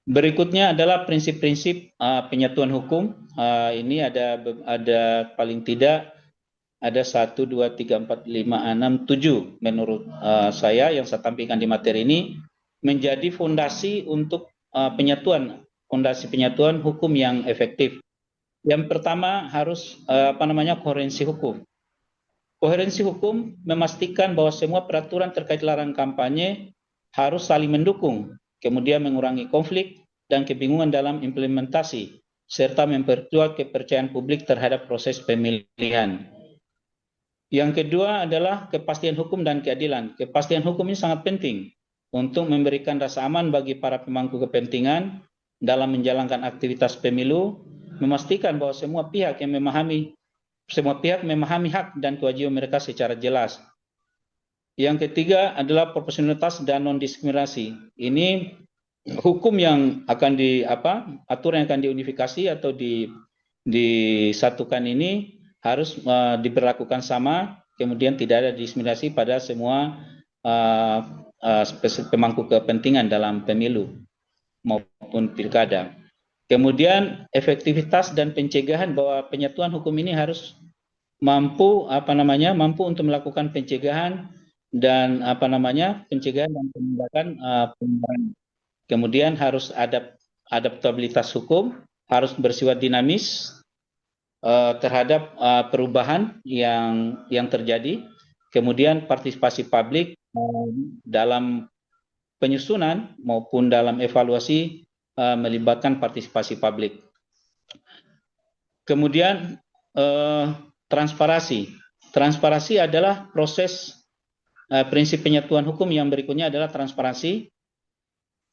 Berikutnya adalah prinsip-prinsip penyatuan hukum. Ini ada paling tidak ada 1, 2, 3, 4, 5, 6, 7 menurut saya yang saya tampilkan di materi ini menjadi fondasi untuk fondasi penyatuan hukum yang efektif. Yang pertama harus koherensi hukum. Koherensi hukum memastikan bahwa semua peraturan terkait larangan kampanye harus saling mendukung, kemudian mengurangi konflik dan kebingungan dalam implementasi, serta memperkuat kepercayaan publik terhadap proses pemilihan. Yang kedua adalah kepastian hukum dan keadilan. Kepastian hukum ini sangat penting untuk memberikan rasa aman bagi para pemangku kepentingan dalam menjalankan aktivitas pemilu, memastikan bahwa semua pihak memahami hak dan kewajiban mereka secara jelas. Yang ketiga adalah proporsionalitas dan non-diskriminasi. Ini hukum yang akan aturan yang akan diunifikasi atau disatukan ini harus diberlakukan sama, kemudian tidak ada diskriminasi pada semua pemangku kepentingan dalam pemilu maupun pilkada. Kemudian efektivitas dan pencegahan, bahwa penyatuan hukum ini harus mampu untuk melakukan pencegahan dan penindakan pelanggaran. Kemudian harus adaptabilitas hukum, harus bersifat dinamis terhadap perubahan yang terjadi. Kemudian partisipasi publik dalam penyusunan maupun dalam evaluasi melibatkan partisipasi publik. Kemudian transparansi. Transparansi adalah proses prinsip penyatuan hukum yang berikutnya adalah transparansi.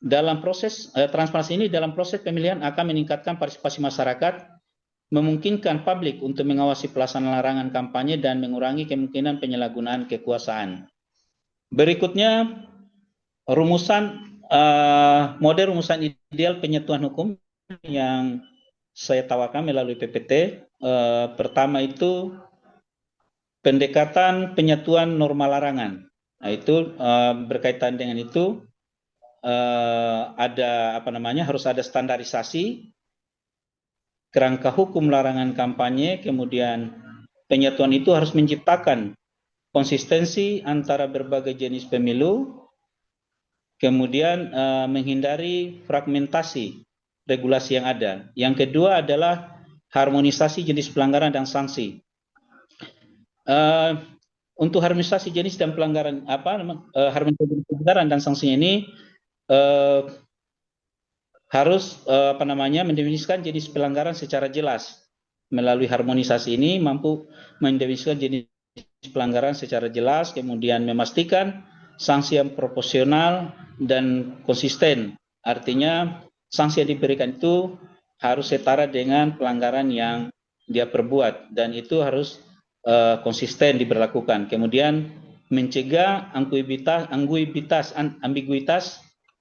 Dalam proses transparansi ini dalam proses pemilihan akan meningkatkan partisipasi masyarakat, memungkinkan publik untuk mengawasi pelaksanaan larangan kampanye dan mengurangi kemungkinan penyalahgunaan kekuasaan. Berikutnya model rumusan ideal penyatuan hukum yang saya tawarkan melalui PPT. Pertama itu pendekatan penyatuan norma larangan. Nah, itu berkaitan dengan itu harus ada standarisasi kerangka hukum larangan kampanye, kemudian penyatuan itu harus menciptakan konsistensi antara berbagai jenis pemilu, kemudian menghindari fragmentasi regulasi yang ada. Yang kedua adalah harmonisasi jenis pelanggaran dan sanksi. Untuk harmonisasi jenis dan pelanggaran harmonisasi jenis pelanggaran dan sanksinya ini harus mendefinisikan jenis pelanggaran secara jelas. Melalui harmonisasi ini mampu mendefinisikan jenis pelanggaran secara jelas, kemudian memastikan sanksi yang proporsional dan konsisten. Artinya sanksi yang diberikan itu harus setara dengan pelanggaran yang dia perbuat dan itu harus konsisten diberlakukan. Kemudian mencegah ambiguitas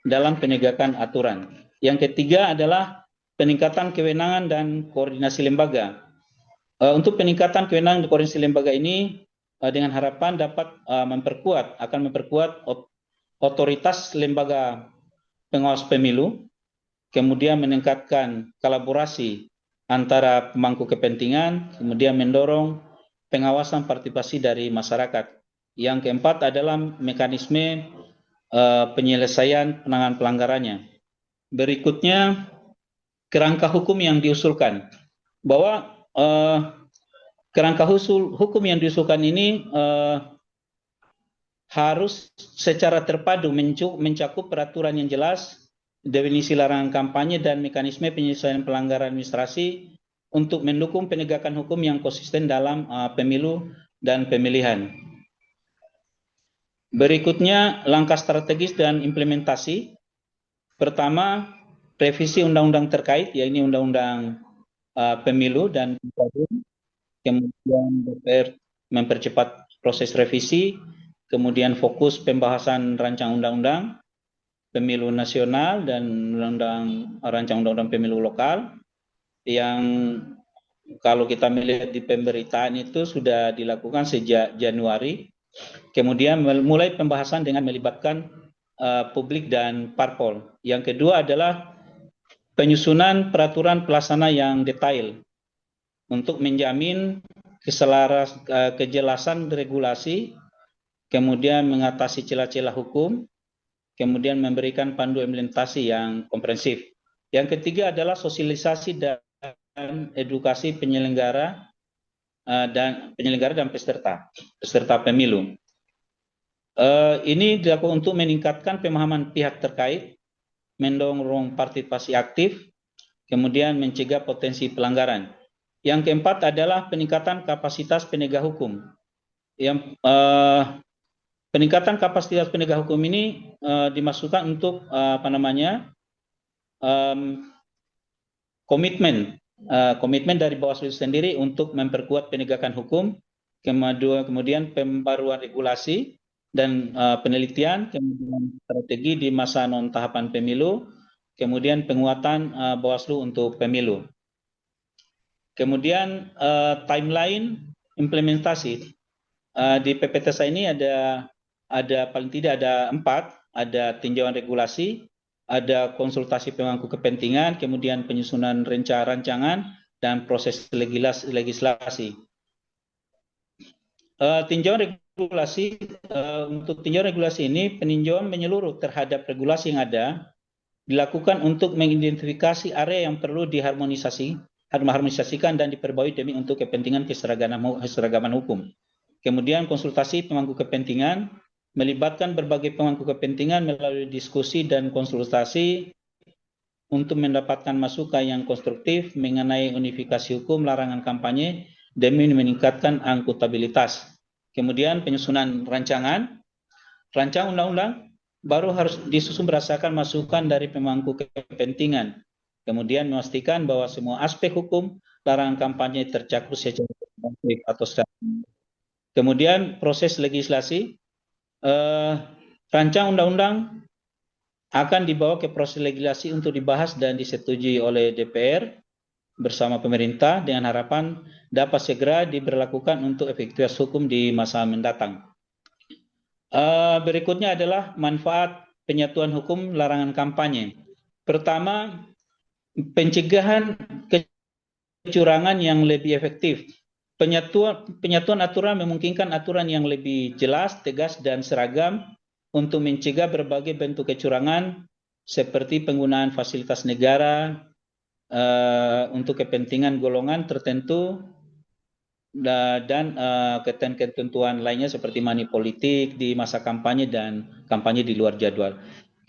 dalam penegakan aturan. Yang ketiga adalah peningkatan kewenangan dan koordinasi lembaga. Untuk peningkatan kewenangan dan koordinasi lembaga ini dengan harapan dapat memperkuat otoritas lembaga pengawas pemilu, kemudian meningkatkan kolaborasi antara pemangku kepentingan, kemudian mendorong pengawasan partisipasi dari masyarakat. Yang keempat adalah mekanisme penyelesaian penanganan pelanggarannya. Berikutnya kerangka hukum yang diusulkan, bahwa kerangka hukum yang diusulkan ini harus secara terpadu mencakup peraturan yang jelas, definisi larangan kampanye dan mekanisme penyelesaian pelanggaran administrasi untuk mendukung penegakan hukum yang konsisten dalam pemilu dan pemilihan. Berikutnya langkah strategis dan implementasi. Pertama, revisi undang-undang terkait, yaitu undang-undang pemilu dan pilkada. Kemudian DPR mempercepat proses revisi, kemudian fokus pembahasan rancangan undang-undang pemilu nasional dan rancangan undang-undang pemilu lokal yang kalau kita melihat di pemberitaan itu sudah dilakukan sejak Januari. Kemudian mulai pembahasan dengan melibatkan publik dan parpol. Yang kedua adalah penyusunan peraturan pelaksana yang detail untuk menjamin kejelasan regulasi, kemudian mengatasi celah-celah hukum, kemudian memberikan pandu implementasi yang komprehensif. Yang ketiga adalah sosialisasi dan edukasi penyelenggara dan peserta pemilu. Ini dilakukan untuk meningkatkan pemahaman pihak terkait, mendorong partisipasi aktif, kemudian mencegah potensi pelanggaran. Yang keempat adalah peningkatan kapasitas penegak hukum. Peningkatan kapasitas penegak hukum ini dimaksudkan untuk komitmen dari Bawaslu sendiri untuk memperkuat penegakan hukum, kemudian pembaruan regulasi dan penelitian, kemudian strategi di masa non tahapan pemilu, kemudian penguatan Bawaslu untuk pemilu. Kemudian timeline implementasi di PPTSA ini ada paling tidak ada 4, ada tinjauan regulasi, ada konsultasi pemangku kepentingan, kemudian penyusunan rancangan dan proses legislasi. Tinjauan regulasi, untuk tinjauan regulasi ini peninjauan menyeluruh terhadap regulasi yang ada dilakukan untuk mengidentifikasi area yang perlu diharmonisasikan dan diperbarui demi untuk kepentingan keseragaman hukum. Kemudian konsultasi pemangku kepentingan melibatkan berbagai pemangku kepentingan melalui diskusi dan konsultasi untuk mendapatkan masukan yang konstruktif mengenai unifikasi hukum larangan kampanye demi meningkatkan akuntabilitas. Kemudian penyusunan rancangan undang-undang baru harus disusun berdasarkan masukan dari pemangku kepentingan. Kemudian memastikan bahwa semua aspek hukum larangan kampanye tercakup secara komprehensif atau secara. Kemudian proses legislasi, rancangan undang-undang akan dibawa ke proses legislasi untuk dibahas dan disetujui oleh DPR bersama pemerintah dengan harapan dapat segera diberlakukan untuk efektivitas hukum di masa mendatang. Berikutnya adalah manfaat penyatuan hukum larangan kampanye. Pertama, pencegahan kecurangan yang lebih efektif. Penyatuan aturan memungkinkan aturan yang lebih jelas, tegas, dan seragam untuk mencegah berbagai bentuk kecurangan seperti penggunaan fasilitas negara untuk kepentingan golongan tertentu dan ketentuan lainnya seperti money politik di masa kampanye dan kampanye di luar jadwal.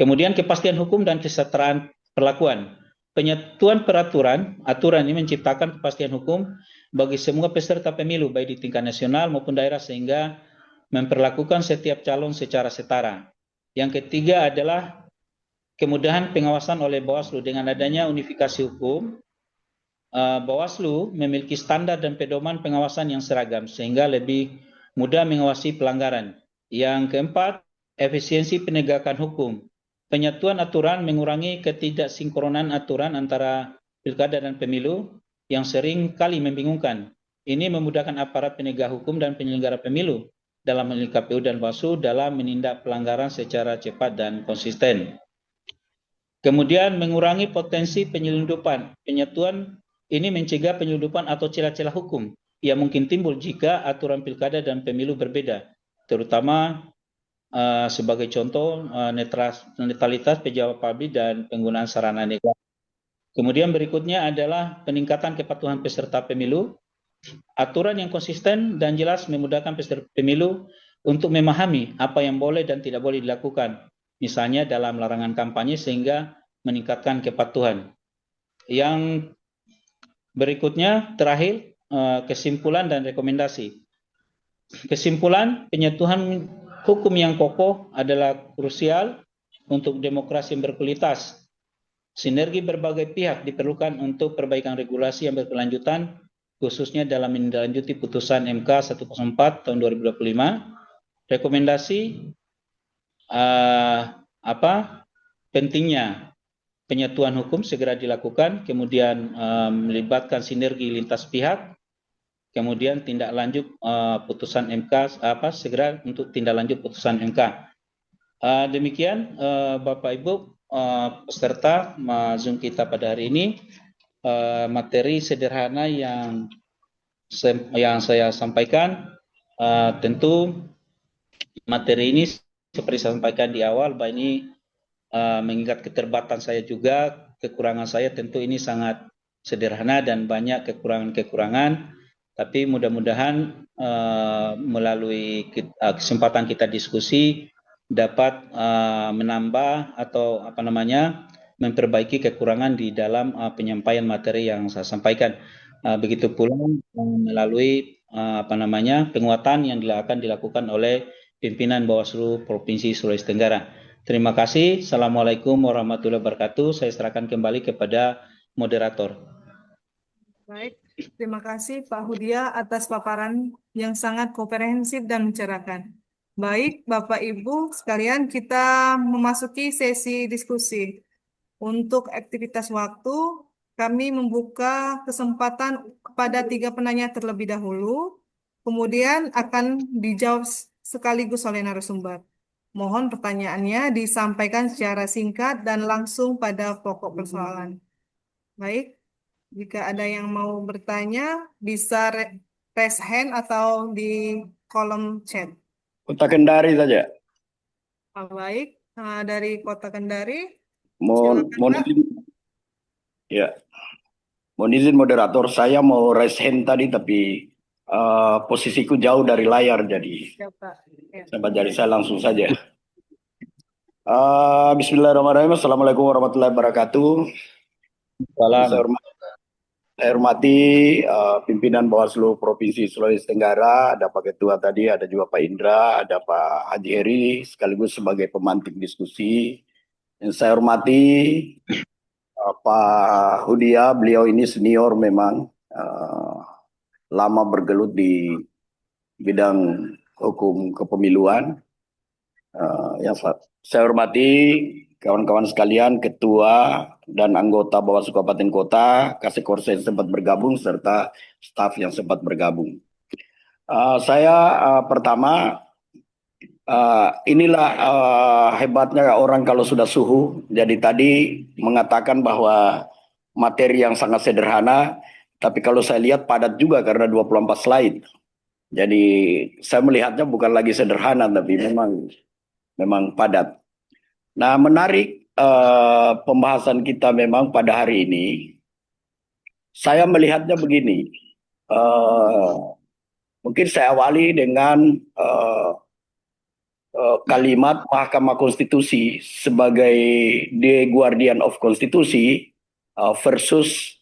Kemudian kepastian hukum dan kesetaraan perlakuan. Penyatuan aturan ini menciptakan kepastian hukum bagi semua peserta pemilu baik di tingkat nasional maupun daerah sehingga memperlakukan setiap calon secara setara. Yang ketiga adalah kemudahan pengawasan oleh Bawaslu. Dengan adanya unifikasi hukum, Bawaslu memiliki standar dan pedoman pengawasan yang seragam sehingga lebih mudah mengawasi pelanggaran. Yang keempat, efisiensi penegakan hukum. Penyatuan aturan mengurangi ketidaksinkronan aturan antara pilkada dan pemilu yang sering kali membingungkan. Ini memudahkan aparat penegak hukum dan penyelenggara pemilu dalam hal ini KPU dan Bawaslu dalam menindak pelanggaran secara cepat dan konsisten. Kemudian mengurangi potensi penyelundupan. Penyatuan ini mencegah penyelundupan atau celah-celah hukum yang mungkin timbul jika aturan pilkada dan pemilu berbeda, terutama sebagai contoh netralitas pejabat publik dan penggunaan sarana negara. Kemudian berikutnya adalah peningkatan kepatuhan peserta pemilu. Aturan yang konsisten dan jelas memudahkan peserta pemilu untuk memahami apa yang boleh dan tidak boleh dilakukan, misalnya dalam larangan kampanye sehingga meningkatkan kepatuhan. Yang berikutnya terakhir kesimpulan dan rekomendasi. Kesimpulan, penyatuan hukum yang kokoh adalah krusial untuk demokrasi yang berkualitas. Sinergi berbagai pihak diperlukan untuk perbaikan regulasi yang berkelanjutan, khususnya dalam menindaklanjuti putusan MK 104 tahun 2025. Rekomendasi pentingnya penyatuan hukum segera dilakukan, kemudian melibatkan sinergi lintas pihak, kemudian tindak lanjut putusan MK segera untuk tindak lanjut putusan MK. Demikian Bapak Ibu peserta Zoom kita pada hari ini, materi sederhana yang yang saya sampaikan, tentu materi ini seperti saya sampaikan di awal, bahwa ini mengingat keterbatasan saya juga, kekurangan saya tentu ini sangat sederhana dan banyak kekurangan-kekurangan, tapi mudah-mudahan melalui kesempatan kita diskusi dapat menambah atau memperbaiki kekurangan di dalam penyampaian materi yang saya sampaikan. Begitu pula melalui penguatan yang akan dilakukan oleh pimpinan Bawaslu Provinsi Sulawesi Tenggara. Terima kasih. Assalamualaikum warahmatullahi wabarakatuh. Saya serahkan kembali kepada moderator. Baik, terima kasih Pak Hudia atas paparan yang sangat komprehensif dan mencerahkan. Baik, Bapak Ibu sekalian, kita memasuki sesi diskusi. Untuk aktivitas waktu, kami membuka kesempatan kepada 3 penanya terlebih dahulu, kemudian akan dijawab sekaligus oleh narasumber. Mohon pertanyaannya disampaikan secara singkat dan langsung pada pokok persoalan. Baik, jika ada yang mau bertanya, bisa raise hand atau di kolom chat. Kota Kendari saja. Baik, dari Kota Kendari, Mohon silakan Pak. izin, ya. Mohon izin moderator, saya mau raise hand tadi tapi posisiku jauh dari layar jadi Ya, Pak. Ya. jadi saya langsung saja. Bismillahirrahmanirrahim. Assalamualaikum warahmatullahi wabarakatuh. Salam. Saya hormati pimpinan Bawaslu Provinsi Sulawesi Tenggara, ada Pak Ketua tadi, ada juga Pak Indra, ada Pak Haji Heri, sekaligus sebagai pemantik diskusi. Yang saya hormati Pak Hudia, beliau ini senior memang, lama bergelut di bidang hukum kepemiluan. Yang saya hormati kawan-kawan sekalian, ketua dan anggota Bawaslu Kabupaten Kota, Kasekorsa yang sempat bergabung, serta staf yang sempat bergabung. Pertama, inilah hebatnya orang kalau sudah suhu. Jadi tadi mengatakan bahwa materi yang sangat sederhana, tapi kalau saya lihat padat juga karena 24 slide. Jadi saya melihatnya bukan lagi sederhana, tapi memang padat. Nah, menarik pembahasan kita memang pada hari ini. Saya melihatnya begini. Mungkin saya awali dengan kalimat Mahkamah Konstitusi sebagai the guardian of konstitusi versus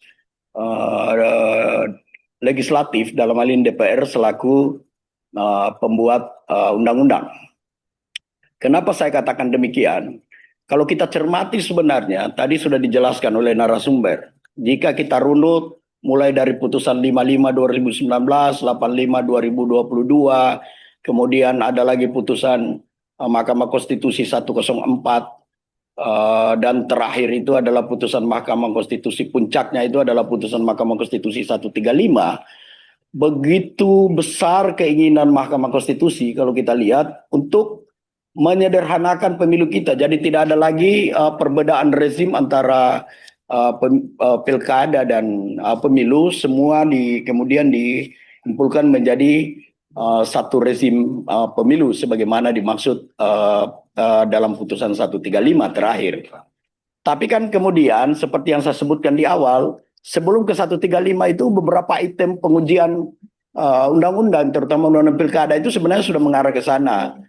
legislatif, dalam hal ini DPR selaku pembuat undang-undang. Kenapa saya katakan demikian? Kalau kita cermati sebenarnya, tadi sudah dijelaskan oleh narasumber. Jika kita runut mulai dari putusan 55 2019, 85 2022, kemudian ada lagi putusan Mahkamah Konstitusi 104, dan terakhir itu adalah putusan Mahkamah Konstitusi, puncaknya itu adalah putusan Mahkamah Konstitusi 135. Begitu besar keinginan Mahkamah Konstitusi kalau kita lihat untuk menyederhanakan pemilu kita. Jadi tidak ada lagi perbedaan rezim antara pilkada dan pemilu, semua kemudian dikumpulkan menjadi satu rezim pemilu sebagaimana dimaksud dalam putusan 135 terakhir. Tapi kan kemudian seperti yang saya sebutkan di awal, sebelum ke 135 itu beberapa item pengujian undang-undang, terutama undang-undang pilkada itu sebenarnya sudah mengarah ke sana.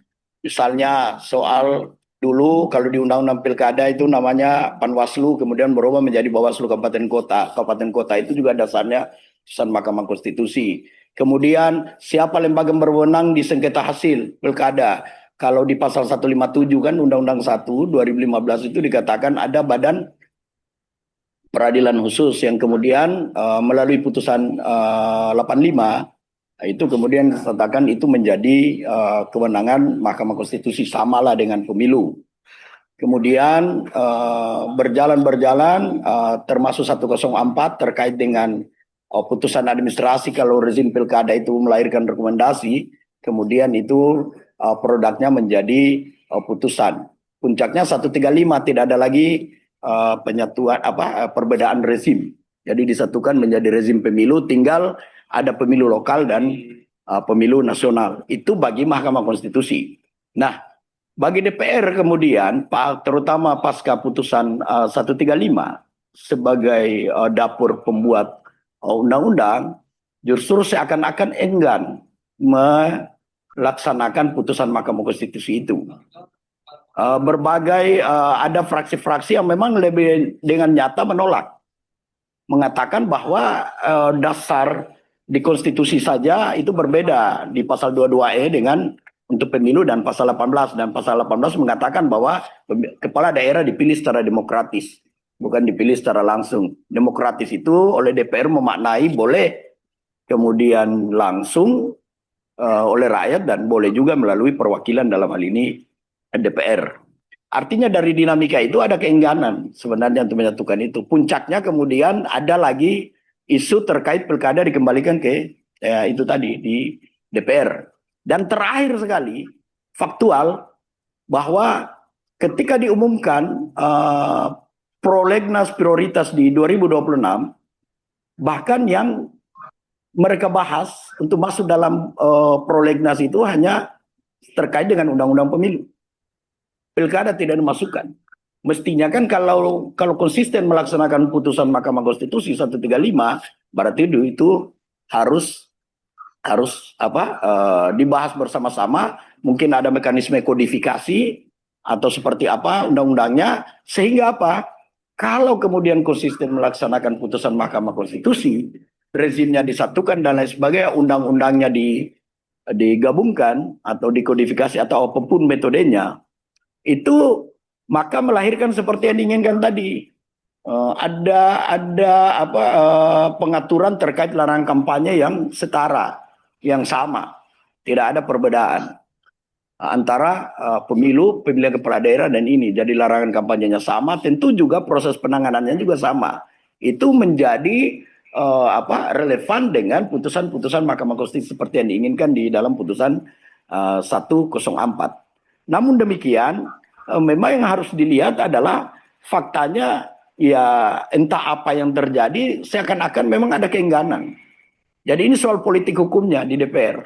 Misalnya soal dulu kalau di Undang-Undang Pilkada itu namanya Panwaslu, kemudian berubah menjadi Bawaslu Kabupaten Kota. Kabupaten Kota itu juga dasarnya putusan Mahkamah Konstitusi. Kemudian siapa lembaga berwenang di sengketa hasil Pilkada? Kalau di pasal 157 kan Undang-Undang 1 2015 itu dikatakan ada Badan Peradilan Khusus yang kemudian melalui putusan 85 itu kemudian katakan itu menjadi kewenangan Mahkamah Konstitusi, samalah dengan pemilu. Kemudian berjalan termasuk 104 terkait dengan putusan administrasi, kalau rezim pilkada itu melahirkan rekomendasi, kemudian itu produknya menjadi putusan. Puncaknya 135, tidak ada lagi penyatuan perbedaan rezim. Jadi disatukan menjadi rezim pemilu, tinggal ada pemilu lokal dan pemilu nasional. Itu bagi Mahkamah Konstitusi. Nah, bagi DPR kemudian, terutama pasca putusan 135 sebagai dapur pembuat undang-undang, justru seakan-akan enggan melaksanakan putusan Mahkamah Konstitusi itu. Ada fraksi-fraksi yang memang lebih dengan nyata menolak, mengatakan bahwa dasar di konstitusi saja itu berbeda di pasal 22E dengan untuk pemilu dan pasal 18, dan pasal 18 mengatakan bahwa kepala daerah dipilih secara demokratis, bukan dipilih secara langsung. Demokratis itu oleh DPR memaknai boleh kemudian langsung oleh rakyat dan boleh juga melalui perwakilan, dalam hal ini DPR. Artinya dari dinamika itu ada keengganan sebenarnya untuk menyatukan itu. Puncaknya kemudian ada lagi isu terkait pilkada dikembalikan ke itu tadi di DPR. Dan terakhir sekali faktual bahwa ketika diumumkan prolegnas prioritas di 2026, bahkan yang mereka bahas untuk masuk dalam prolegnas itu hanya terkait dengan undang-undang pemilu. Pilkada tidak dimasukkan. Mestinya kan kalau konsisten melaksanakan putusan Mahkamah Konstitusi 135, berarti itu harus dibahas bersama-sama. Mungkin ada mekanisme kodifikasi atau seperti apa undang-undangnya, sehingga apa? Kalau kemudian konsisten melaksanakan putusan Mahkamah Konstitusi, rezimnya disatukan dan lain sebagainya, undang-undangnya digabungkan atau dikodifikasi atau apapun metodenya, itu maka melahirkan seperti yang diinginkan tadi. Ada pengaturan terkait larangan kampanye yang setara, yang sama, tidak ada perbedaan antara pemilu, pemilihan kepala daerah dan ini. Jadi larangan kampanyenya sama, tentu juga proses penanganannya juga sama. Itu menjadi relevan dengan putusan-putusan Mahkamah Konstitusi seperti yang diinginkan di dalam putusan 104. Namun demikian, memang yang harus dilihat adalah faktanya, ya entah apa yang terjadi, seakan-akan memang ada keengganan. Jadi ini soal politik hukumnya di DPR.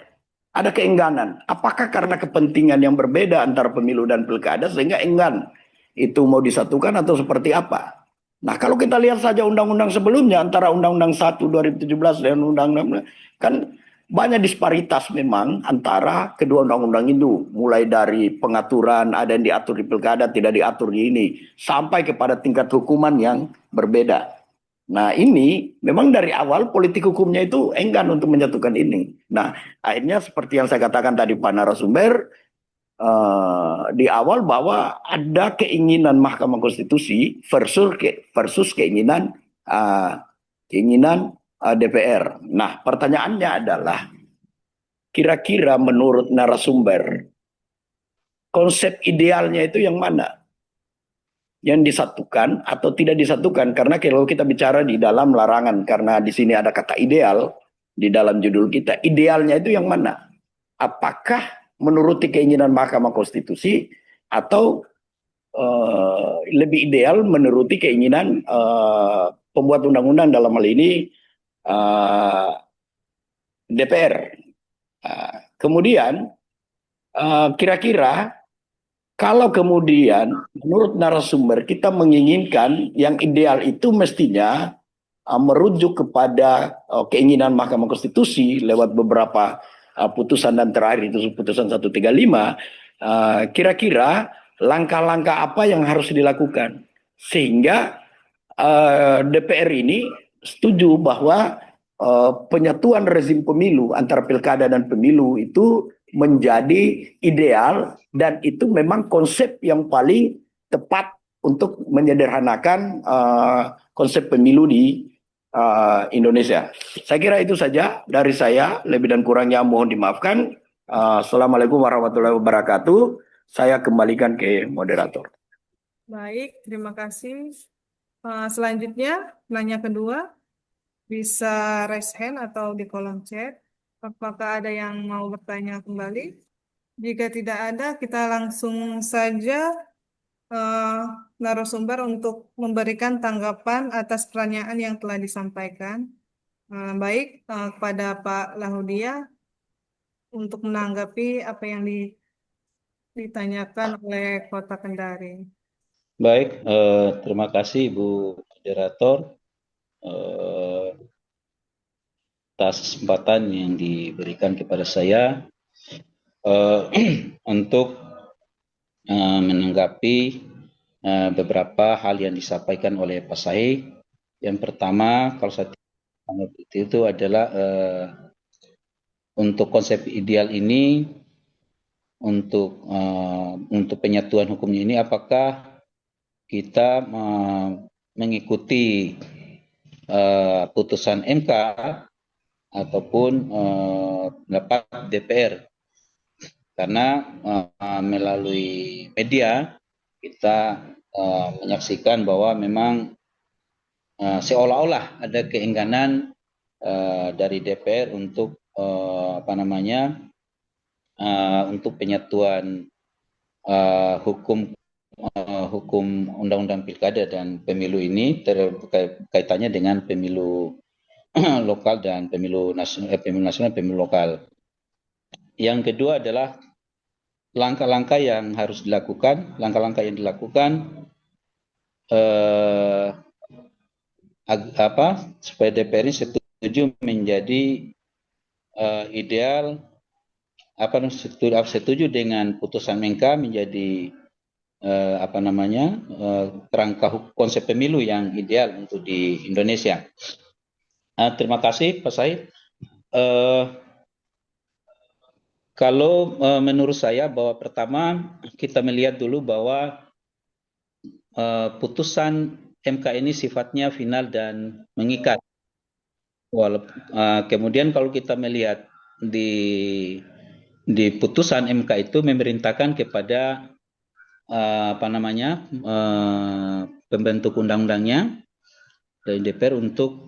Ada keengganan. Apakah karena kepentingan yang berbeda antara pemilu dan pilkada sehingga enggan itu mau disatukan atau seperti apa? Nah, kalau kita lihat saja undang-undang sebelumnya antara Undang-Undang 1 2017 dan Undang-Undang, kan banyak disparitas memang antara kedua undang-undang itu. Mulai dari pengaturan, ada yang diatur di pilkada, tidak diatur di ini, sampai kepada tingkat hukuman yang berbeda. Nah, ini memang dari awal politik hukumnya itu enggan untuk menyatukan ini. Nah, akhirnya seperti yang saya katakan tadi Pak narasumber, di awal bahwa ada keinginan Mahkamah Konstitusi versus keinginan DPR. Nah, pertanyaannya adalah, kira-kira menurut narasumber, konsep idealnya itu yang mana? Yang disatukan atau tidak disatukan? Karena kalau kita bicara di dalam larangan, karena di sini ada kata ideal di dalam judul kita, idealnya itu yang mana? Apakah menuruti keinginan Mahkamah Konstitusi atau lebih ideal menuruti keinginan pembuat undang-undang, dalam hal ini DPR? Kemudian kira-kira kalau kemudian menurut narasumber kita menginginkan yang ideal itu mestinya merujuk kepada keinginan Mahkamah Konstitusi lewat beberapa putusan, dan terakhir itu putusan 135, kira-kira langkah-langkah apa yang harus dilakukan sehingga DPR ini setuju bahwa penyatuan rezim pemilu antara pilkada dan pemilu itu menjadi ideal, dan itu memang konsep yang paling tepat untuk menyederhanakan konsep pemilu di Indonesia. Saya kira itu saja dari saya, lebih dan kurangnya mohon dimaafkan. Assalamualaikum warahmatullahi wabarakatuh. Saya kembalikan ke moderator. Baik, terima kasih. Selanjutnya, nanya kedua, bisa raise hand atau di kolom chat. Apakah ada yang mau bertanya kembali? Jika tidak ada, kita langsung saja eh, narasumber untuk memberikan tanggapan atas pertanyaan yang telah disampaikan. Baik, kepada Pak Lahudia untuk menanggapi apa yang ditanyakan oleh Kota Kendari. Baik, terima kasih Ibu Moderator atas kesempatan yang diberikan kepada saya untuk menanggapi beberapa hal yang disampaikan oleh Pak Said. Yang pertama, kalau saya tanggapi itu adalah untuk konsep ideal ini, untuk penyatuan hukumnya ini, apakah kita mengikuti putusan MK ataupun pendapat DPR, karena melalui media kita menyaksikan bahwa memang seolah-olah ada keengganan dari DPR untuk untuk penyatuan hukum undang-undang pilkada dan pemilu ini kaitannya dengan pemilu lokal dan pemilu nasional, pemilu lokal. Yang kedua adalah langkah-langkah yang harus dilakukan, supaya DPR ini setuju menjadi ideal, setuju dengan putusan MK menjadi kerangka konsep pemilu yang ideal untuk di Indonesia. Terima kasih Pak Said. Kalau menurut saya bahwa pertama kita melihat dulu bahwa putusan MK ini sifatnya final dan mengikat. Kemudian kalau kita melihat di putusan MK itu memerintahkan kepada pembentuk undang-undangnya dari DPR untuk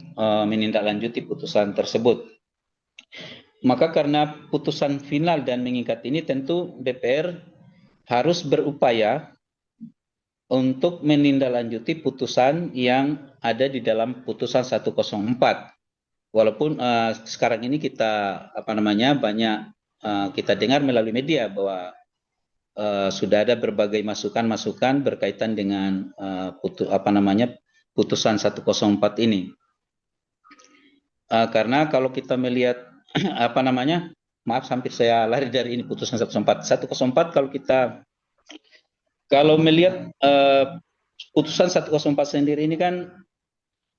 menindaklanjuti putusan tersebut. Maka karena putusan final dan mengikat ini, tentu DPR harus berupaya untuk menindaklanjuti putusan yang ada di dalam putusan 104. Walaupun sekarang ini kita banyak kita dengar melalui media bahwa sudah ada berbagai masukan-masukan berkaitan dengan putusan 104 ini. Karena kalau kita melihat hampir saya lari dari ini putusan 104. 104 kalau melihat putusan 104 sendiri ini kan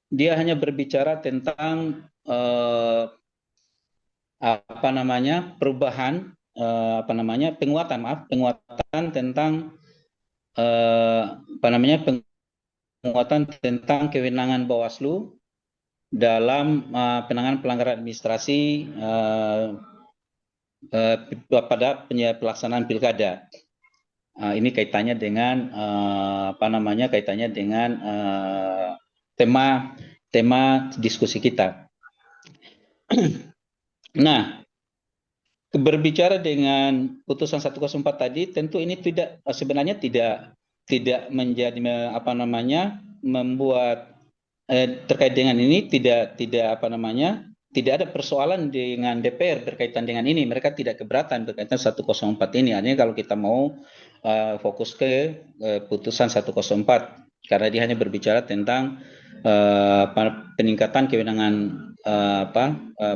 dia hanya berbicara tentang perubahan penguatan tentang penguatan tentang kewenangan Bawaslu dalam penanganan pelanggaran administrasi pada pelaksanaan pilkada. Ini kaitannya dengan tema diskusi kita. Nah, berbicara dengan putusan 104 tadi, tentu ini sebenarnya tidak menjadi membuat terkait dengan ini tidak ada persoalan dengan DPR berkaitan dengan ini. Mereka tidak keberatan berkaitan 104 ini. Artinya kalau kita mau fokus ke putusan 104, karena dia hanya berbicara tentang peningkatan kewenangan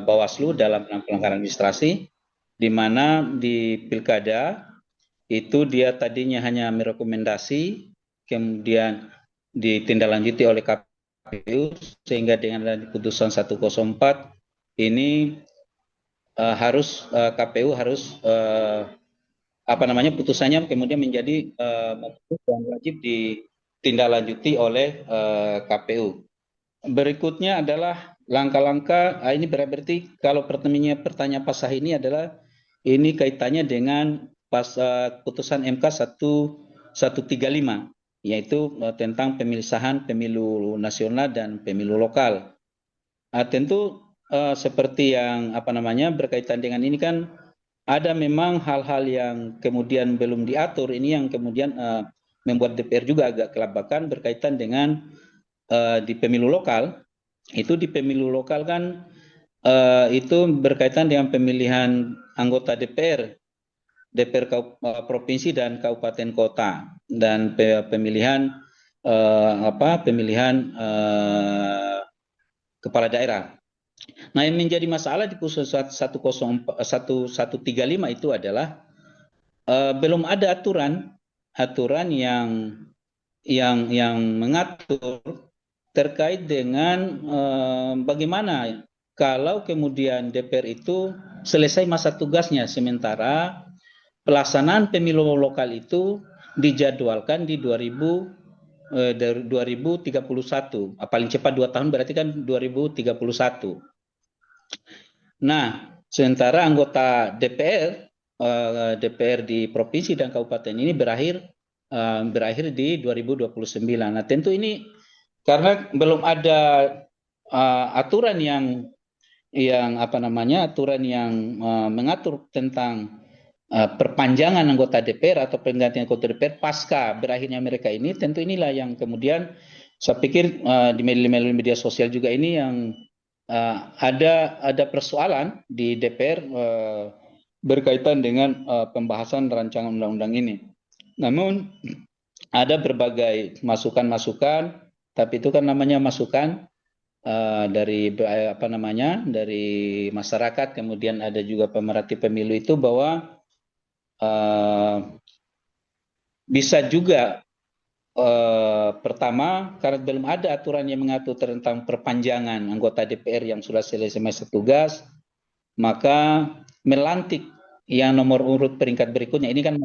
Bawaslu dalam pelanggaran administrasi, di mana di pilkada itu dia tadinya hanya merekomendasi, kemudian ditindaklanjuti oleh KPU, sehingga dengan putusan 104 ini KPU harus putusannya kemudian menjadi dan wajib ditindaklanjuti oleh KPU. Berikutnya adalah langkah-langkah, ini berarti kalau pertanyaan Pak Sah ini adalah ini kaitannya dengan putusan MK 135, yaitu tentang pemisahan pemilu nasional dan pemilu lokal. Tentu seperti yang berkaitan dengan ini kan ada memang hal-hal yang kemudian belum diatur, ini yang kemudian membuat DPR juga agak kelabakan berkaitan dengan di pemilu lokal. Itu di pemilu lokal kan itu berkaitan dengan pemilihan anggota DPR provinsi dan kabupaten kota, dan pemilihan kepala daerah. Nah, yang menjadi masalah di putusan 135 itu adalah belum ada aturan yang mengatur terkait dengan bagaimana kalau kemudian DPR itu selesai masa tugasnya, sementara pelaksanaan pemilu lokal itu dijadwalkan di 2031, paling cepat 2 tahun berarti kan 2031. Nah, sementara anggota DPR di provinsi dan kabupaten ini berakhir di 2029. Nah, tentu ini karena belum ada aturan yang mengatur tentang perpanjangan anggota DPR atau penggantian anggota DPR pasca berakhirnya mereka ini, tentu inilah yang kemudian saya pikir di media sosial juga ini yang ada persoalan di DPR berkaitan dengan pembahasan rancangan undang-undang ini. Namun ada berbagai masukan-masukan, tapi itu kan namanya masukan dari dari masyarakat, kemudian ada juga pemerhati pemilu itu bahwa bisa juga pertama karena belum ada aturan yang mengatur tentang perpanjangan anggota DPR yang sudah selesai masa tugas, maka melantik yang nomor urut peringkat berikutnya ini kan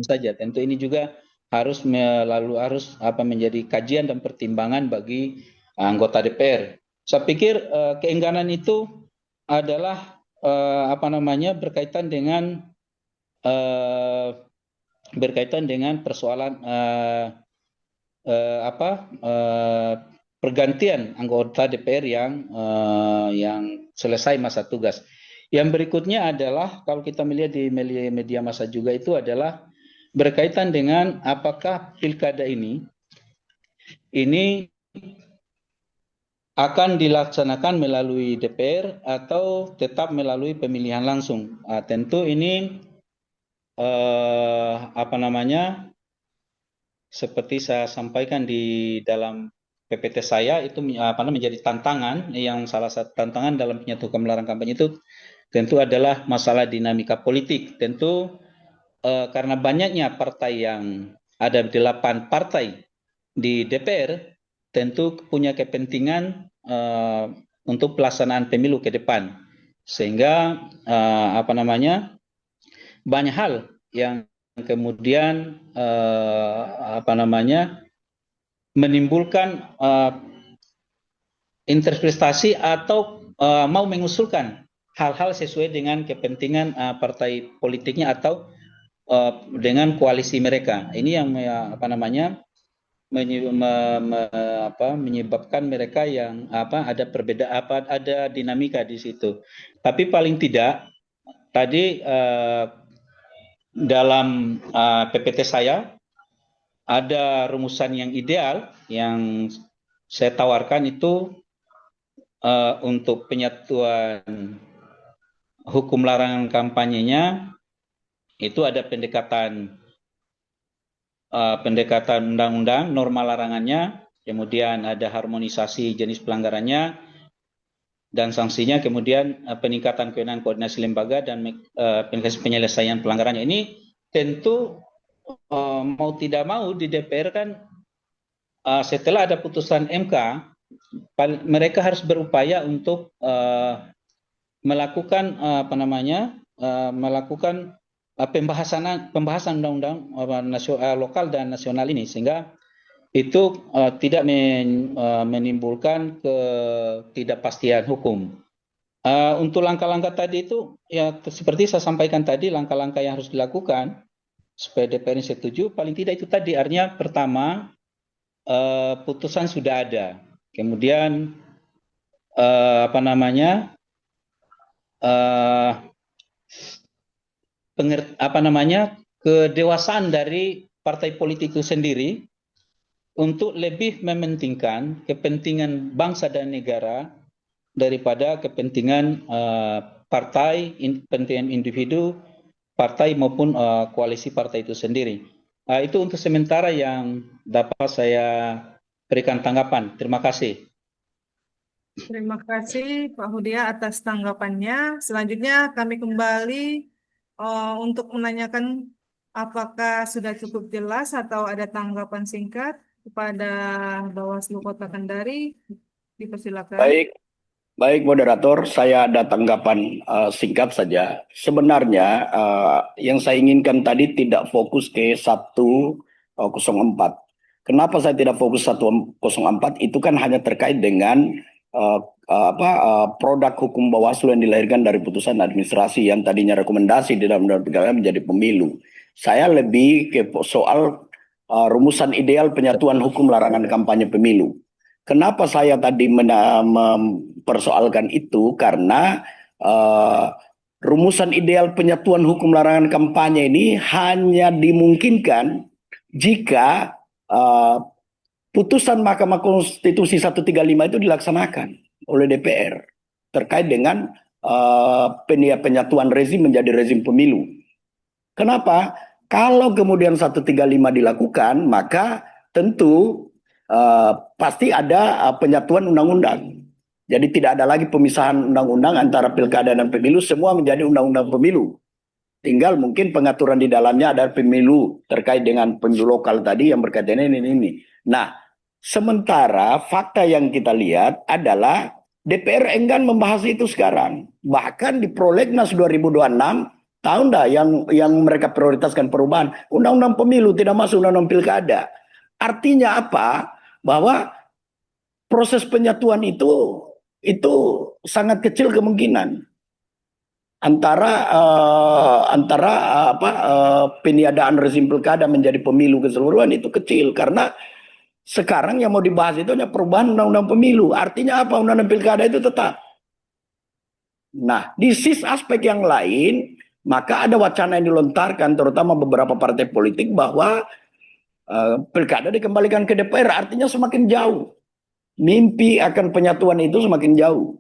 saja. Tentu ini juga harus menjadi kajian dan pertimbangan bagi anggota DPR. Saya pikir keengganan itu adalah berkaitan dengan persoalan pergantian anggota DPR yang selesai masa tugas. Yang berikutnya adalah kalau kita melihat di media massa juga itu adalah berkaitan dengan apakah pilkada ini akan dilaksanakan melalui DPR atau tetap melalui pemilihan langsung. Tentu ini seperti saya sampaikan di dalam PPT saya itu menjadi tantangan, yang salah satu tantangan dalam penyatuan melarang kampanye itu tentu adalah masalah dinamika politik. Tentu karena banyaknya partai, yang ada 8 partai di DPR, tentu punya kepentingan untuk pelaksanaan pemilu ke depan, sehingga banyak hal yang kemudian menimbulkan interpretasi atau mau mengusulkan hal-hal sesuai dengan kepentingan partai politiknya atau dengan koalisi mereka. Ini yang menyebabkan mereka yang ada perbedaan, ada dinamika di situ. Tapi paling tidak tadi dalam PPT saya ada rumusan yang ideal yang saya tawarkan itu untuk penyatuan hukum larangan kampanyenya itu ada pendekatan undang-undang, norma larangannya, kemudian ada harmonisasi jenis pelanggarannya dan sanksinya, kemudian peningkatan kewenangan koordinasi lembaga dan penyelesaian pelanggarannya. Ini tentu mau tidak mau di DPR kan setelah ada putusan MK, mereka harus berupaya untuk melakukan pembahasan undang-undang lokal dan nasional ini, sehingga itu tidak menimbulkan ketidakpastian hukum. Untuk langkah-langkah tadi itu ya seperti saya sampaikan tadi, langkah-langkah yang harus dilakukan supaya DPR ini setuju, paling tidak itu tadi, artinya pertama putusan sudah ada, kemudian kedewasaan dari partai politik itu sendiri untuk lebih mementingkan kepentingan bangsa dan negara daripada kepentingan partai, kepentingan individu, partai maupun koalisi partai itu sendiri. Itu untuk sementara yang dapat saya berikan tanggapan. Terima kasih. Terima kasih Pak Hudia atas tanggapannya. Selanjutnya kami kembali untuk menanyakan apakah sudah cukup jelas atau ada tanggapan singkat kepada Bawaslu Kota Kendari. Dipersilakan. Baik moderator, saya ada tanggapan singkat saja. Sebenarnya yang saya inginkan tadi tidak fokus ke 104. Kenapa saya tidak fokus 104? Itu kan hanya terkait dengan produk hukum Bawaslu yang dilahirkan dari putusan administrasi yang tadinya rekomendasi di dalam undang-undang pilkada menjadi pemilu. Saya lebih ke soal rumusan ideal penyatuan hukum larangan kampanye pemilu. Kenapa saya tadi mempersoalkan itu? Karena rumusan ideal penyatuan hukum larangan kampanye ini hanya dimungkinkan jika putusan Mahkamah Konstitusi 135 itu dilaksanakan oleh DPR terkait dengan penyatuan rezim menjadi rezim pemilu. Kenapa? Kalau kemudian 135 dilakukan, maka tentu pasti ada penyatuan undang-undang. Jadi tidak ada lagi pemisahan undang-undang antara pilkada dan pemilu, semua menjadi undang-undang pemilu. Tinggal mungkin pengaturan di dalamnya ada pemilu terkait dengan pemilu lokal tadi yang berkaitan ini. Nah, sementara fakta yang kita lihat adalah DPR enggan membahas itu sekarang. Bahkan di Prolegnas 2026, tahu enggak yang mereka prioritaskan perubahan? Undang-undang pemilu tidak masuk undang-undang pilkada. Artinya apa? Bahwa proses penyatuan itu sangat kecil kemungkinan antara peniadaan rezim pilkada menjadi pemilu keseluruhan itu kecil, karena sekarang yang mau dibahas itu hanya perubahan undang-undang pemilu. Artinya apa? Undang-undang pilkada itu tetap. Nah, di sisi aspek yang lain, maka ada wacana yang dilontarkan terutama beberapa partai politik bahwa pilkada dikembalikan ke DPR, artinya semakin jauh. Mimpi akan penyatuan itu semakin jauh.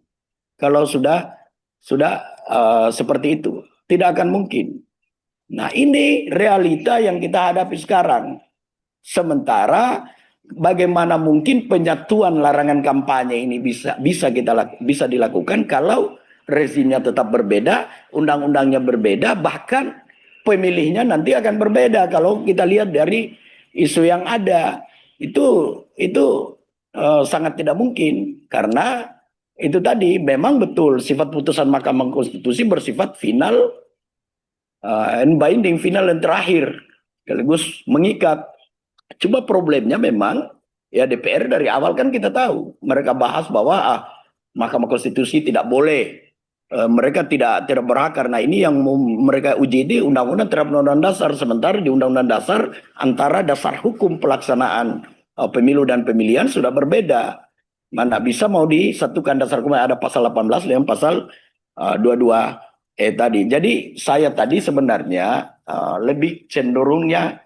Kalau sudah seperti itu, tidak akan mungkin. Nah, ini realita yang kita hadapi sekarang. Sementara bagaimana mungkin penyatuan larangan kampanye ini bisa dilakukan kalau rezimnya tetap berbeda, undang-undangnya berbeda, bahkan pemilihnya nanti akan berbeda. Kalau kita lihat dari isu yang ada, itu sangat tidak mungkin, karena itu tadi memang betul sifat putusan Mahkamah Konstitusi bersifat final and binding, final dan terakhir, sekaligus mengikat. Cuma problemnya memang ya DPR dari awal kan kita tahu mereka bahas bahwa Mahkamah Konstitusi tidak boleh, mereka tidak berhak, karena ini yang mereka uji di undang-undang terhadap undang-undang dasar. Sementara di undang-undang dasar antara dasar hukum pelaksanaan pemilu dan pemilihan sudah berbeda. Mana bisa mau disatukan dasar hukum, ada pasal 18 dengan pasal 22 tadi. Jadi saya tadi sebenarnya lebih cenderungnya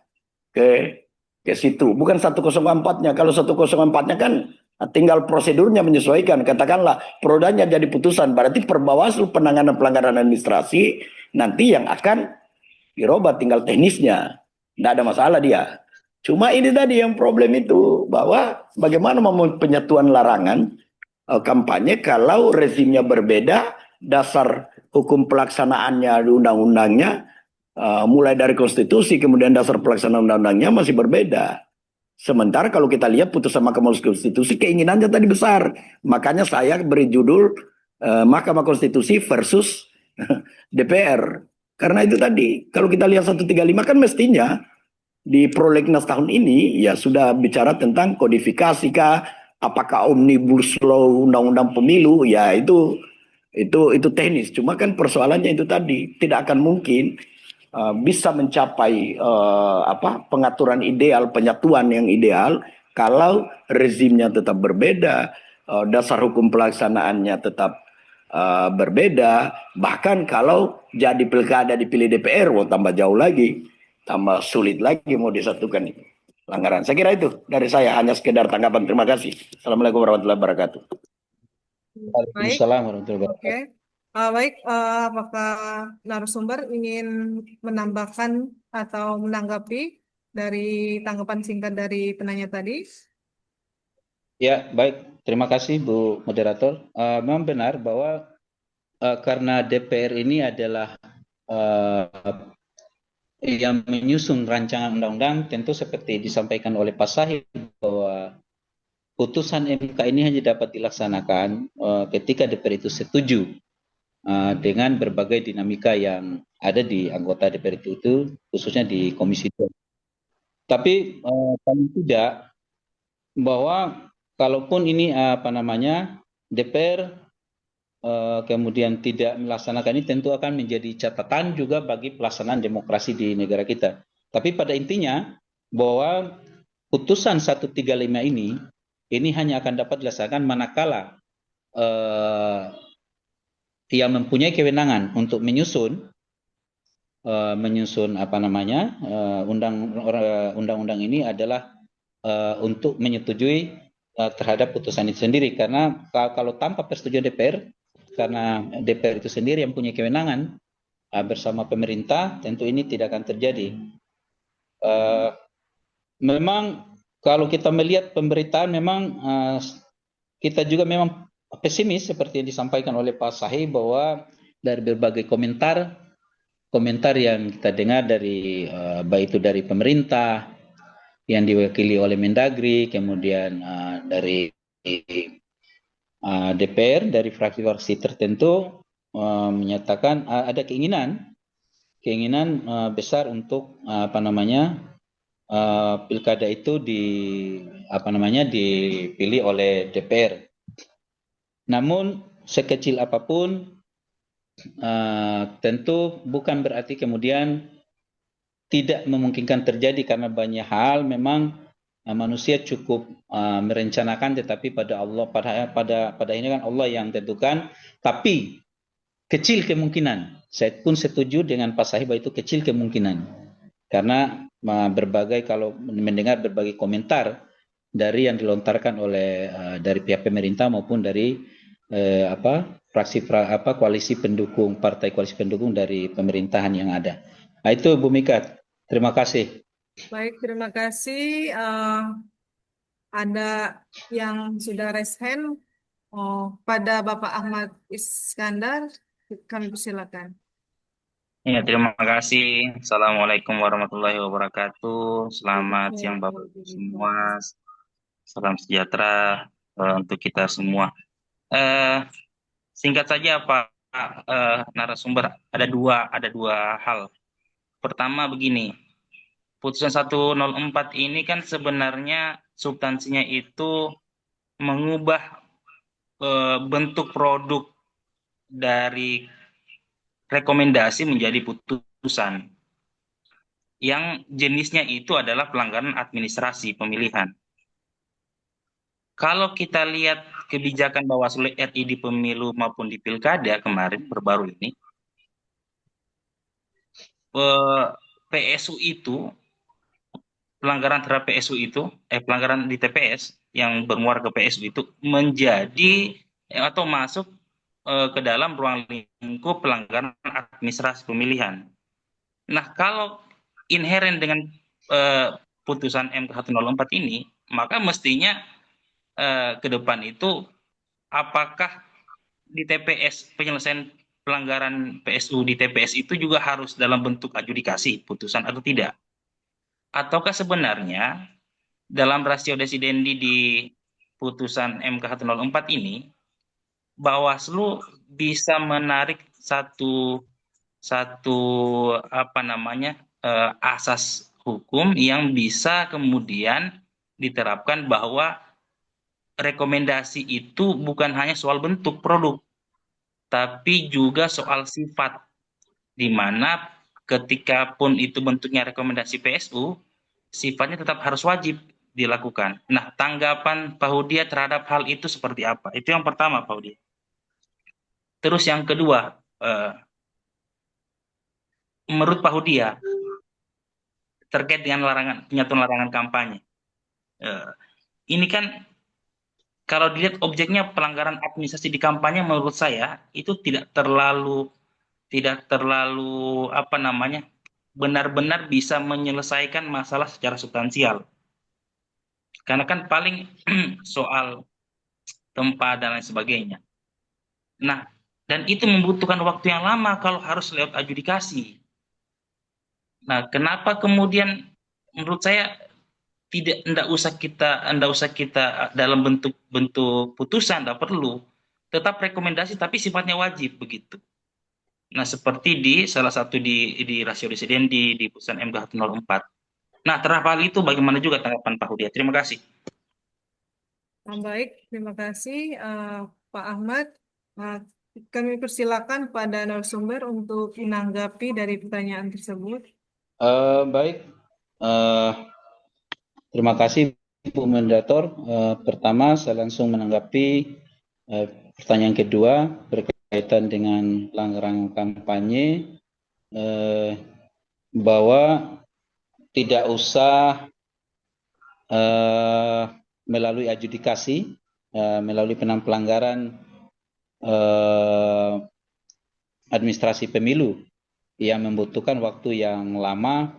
ke situ, bukan 104-nya. Kalau 104-nya kan tinggal prosedurnya menyesuaikan. Katakanlah prodanya jadi putusan, berarti Perbawaslu penanganan pelanggaran administrasi nanti yang akan dirubah, tinggal teknisnya. Tidak ada masalah dia. Cuma ini tadi yang problem itu, bahwa bagaimana mau penyatuan larangan kampanye kalau rezimnya berbeda, dasar hukum pelaksanaannya di undang-undangnya, mulai dari konstitusi kemudian dasar pelaksanaan undang-undangnya masih berbeda. Sementara kalau kita lihat putusan Mahkamah Konstitusi keinginannya tadi besar. Makanya saya beri judul Mahkamah Konstitusi versus DPR. Karena itu tadi, kalau kita lihat 135 kan mestinya di Prolegnas tahun ini ya sudah bicara tentang kodifikasi kah, apakah omnibus law undang-undang pemilu, ya itu teknis. Cuma kan persoalannya itu tadi, tidak akan mungkin bisa mencapai pengaturan ideal, penyatuan yang ideal kalau rezimnya tetap berbeda, dasar hukum pelaksanaannya tetap berbeda. Bahkan kalau jadi pilkada dipilih DPR, tambah jauh lagi. tambah sulit lagi mau disatukan itu pelanggaran. Saya kira itu dari saya, hanya sekedar tanggapan. Terima kasih. Assalamualaikum warahmatullahi wabarakatuh. Baik, Waalaikumsalam warahmatullahi oke. wabarakatuh. Baik, apakah narasumber ingin menambahkan atau menanggapi dari tanggapan singkat dari penanya tadi? Ya, baik. Terima kasih Bu Moderator. Memang benar bahwa karena DPR ini adalah yang menyusun rancangan undang-undang, tentu seperti disampaikan oleh Pak Sahib bahwa putusan MK ini hanya dapat dilaksanakan ketika DPR itu setuju dengan berbagai dinamika yang ada di anggota DPR itu khususnya di Komisi 2. Tapi paling tidak bahwa kalaupun ini DPR kemudian tidak melaksanakan ini, tentu akan menjadi catatan juga bagi pelaksanaan demokrasi di negara kita. Tapi pada intinya bahwa putusan 135 ini hanya akan dapat dilaksanakan manakala yang mempunyai kewenangan untuk menyusun undang-undang ini adalah untuk menyetujui terhadap putusan itu sendiri. Karena kalau tanpa persetujuan DPR, karena DPR itu sendiri yang punya kewenangan bersama pemerintah, tentu ini tidak akan terjadi. Memang kalau kita melihat pemberitaan, memang kita juga memang pesimis seperti yang disampaikan oleh Pak Sahih, bahwa dari berbagai komentar yang kita dengar dari baik itu dari pemerintah yang diwakili oleh Mendagri, kemudian dari DPR, dari fraksi-fraksi tertentu menyatakan ada keinginan besar untuk pilkada itu dipilih oleh DPR. Namun sekecil apapun tentu bukan berarti kemudian tidak memungkinkan terjadi, karena banyak hal memang manusia cukup merencanakan, tetapi pada Allah pada ini kan Allah yang tentukan. Tapi kecil kemungkinan, saya pun setuju dengan Pak Sahib itu kecil kemungkinan, karena kalau mendengar berbagai komentar dari yang dilontarkan oleh dari pihak pemerintah maupun dari koalisi pendukung, partai koalisi pendukung dari pemerintahan yang ada. Nah, itu Bu Mika. Terima kasih. Baik, terima kasih. Ada yang sudah raise hand pada Bapak Ahmad Iskandar, kami persilakan. Ya, terima kasih. Assalamualaikum warahmatullahi wabarakatuh. Selamat siang Bapak Ibu semua. Salam sejahtera untuk kita semua. Singkat saja Pak narasumber, ada dua hal. Pertama begini, putusan 104 ini kan sebenarnya substansinya itu mengubah bentuk produk dari rekomendasi menjadi putusan yang jenisnya itu adalah pelanggaran administrasi pemilihan. Kalau kita lihat kebijakan Bawaslu RI di pemilu maupun di pilkada kemarin baru ini, PSU itu pelanggaran terhadap PSU itu, pelanggaran di TPS yang bermuara ke PSU itu menjadi atau masuk ke dalam ruang lingkup pelanggaran administrasi pemilihan. Nah, kalau inheren dengan putusan MK 104 ini, maka mestinya ke depan itu apakah di TPS penyelesaian pelanggaran PSU di TPS itu juga harus dalam bentuk adjudikasi putusan atau tidak? Ataukah sebenarnya dalam ratio desidendi di putusan MK 104 ini Bawaslu bisa menarik satu asas hukum yang bisa kemudian diterapkan, bahwa rekomendasi itu bukan hanya soal bentuk produk, tapi juga soal sifat, di mana ketika pun itu bentuknya rekomendasi PSU, sifatnya tetap harus wajib dilakukan. Nah, tanggapan Pak Hudia terhadap hal itu seperti apa? Itu yang pertama, Pak Hudia. Terus yang kedua, menurut Pak Hudia, terkait dengan penyatuan larangan kampanye. Ini kan kalau dilihat objeknya pelanggaran administrasi di kampanye, menurut saya itu tidak terlalu apa namanya, benar-benar bisa menyelesaikan masalah secara substansial. Karena kan paling soal tempat dan lain sebagainya. Nah, dan itu membutuhkan waktu yang lama kalau harus lewat adjudikasi. Nah, kenapa kemudian menurut saya enggak usah kita dalam bentuk putusan, enggak perlu. Tetap rekomendasi tapi sifatnya wajib begitu. Nah, seperti di salah satu di rasio desiden di putusan MK 104. Nah, terhadap hal itu bagaimana juga tanggapan Pak Hudia? Terima kasih. Baik, terima kasih Pak Ahmad. Kami persilakan pada narasumber untuk menanggapi dari pertanyaan tersebut. Baik, terima kasih Bu Moderator. Pertama, saya langsung menanggapi pertanyaan kedua berkaitan dengan pelanggaran kampanye, bahwa tidak usah melalui adjudikasi, melalui pelanggaran administrasi pemilu yang membutuhkan waktu yang lama,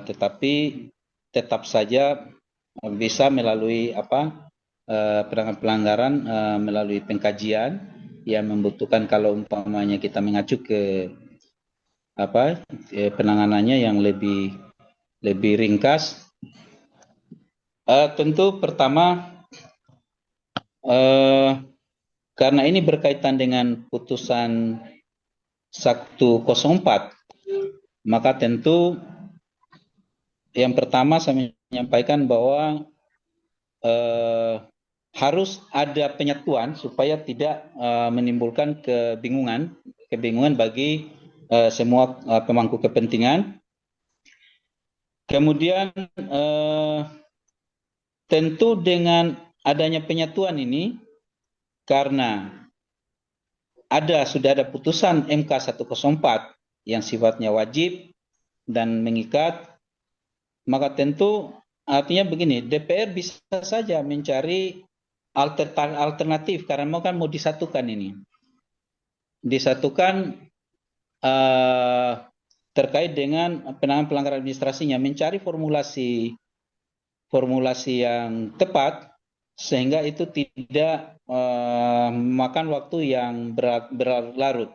tetapi tetap saja bisa melalui pelanggaran melalui pengkajian yang membutuhkan, kalau umpamanya kita mengacu ke penanganannya yang lebih ringkas. Tentu pertama, karena ini berkaitan dengan putusan 104, maka tentu yang pertama saya menyampaikan bahwa harus ada penyatuan supaya tidak menimbulkan kebingungan bagi semua pemangku kepentingan. Kemudian tentu dengan adanya penyatuan ini, karena sudah ada putusan MK 104 yang sifatnya wajib dan mengikat, maka tentu artinya begini, DPR bisa saja mencari alternatif, karena mau disatukan ini. Disatukan terkait dengan penanganan pelanggaran administrasinya, mencari formulasi yang tepat sehingga itu tidak memakan waktu yang berlarut.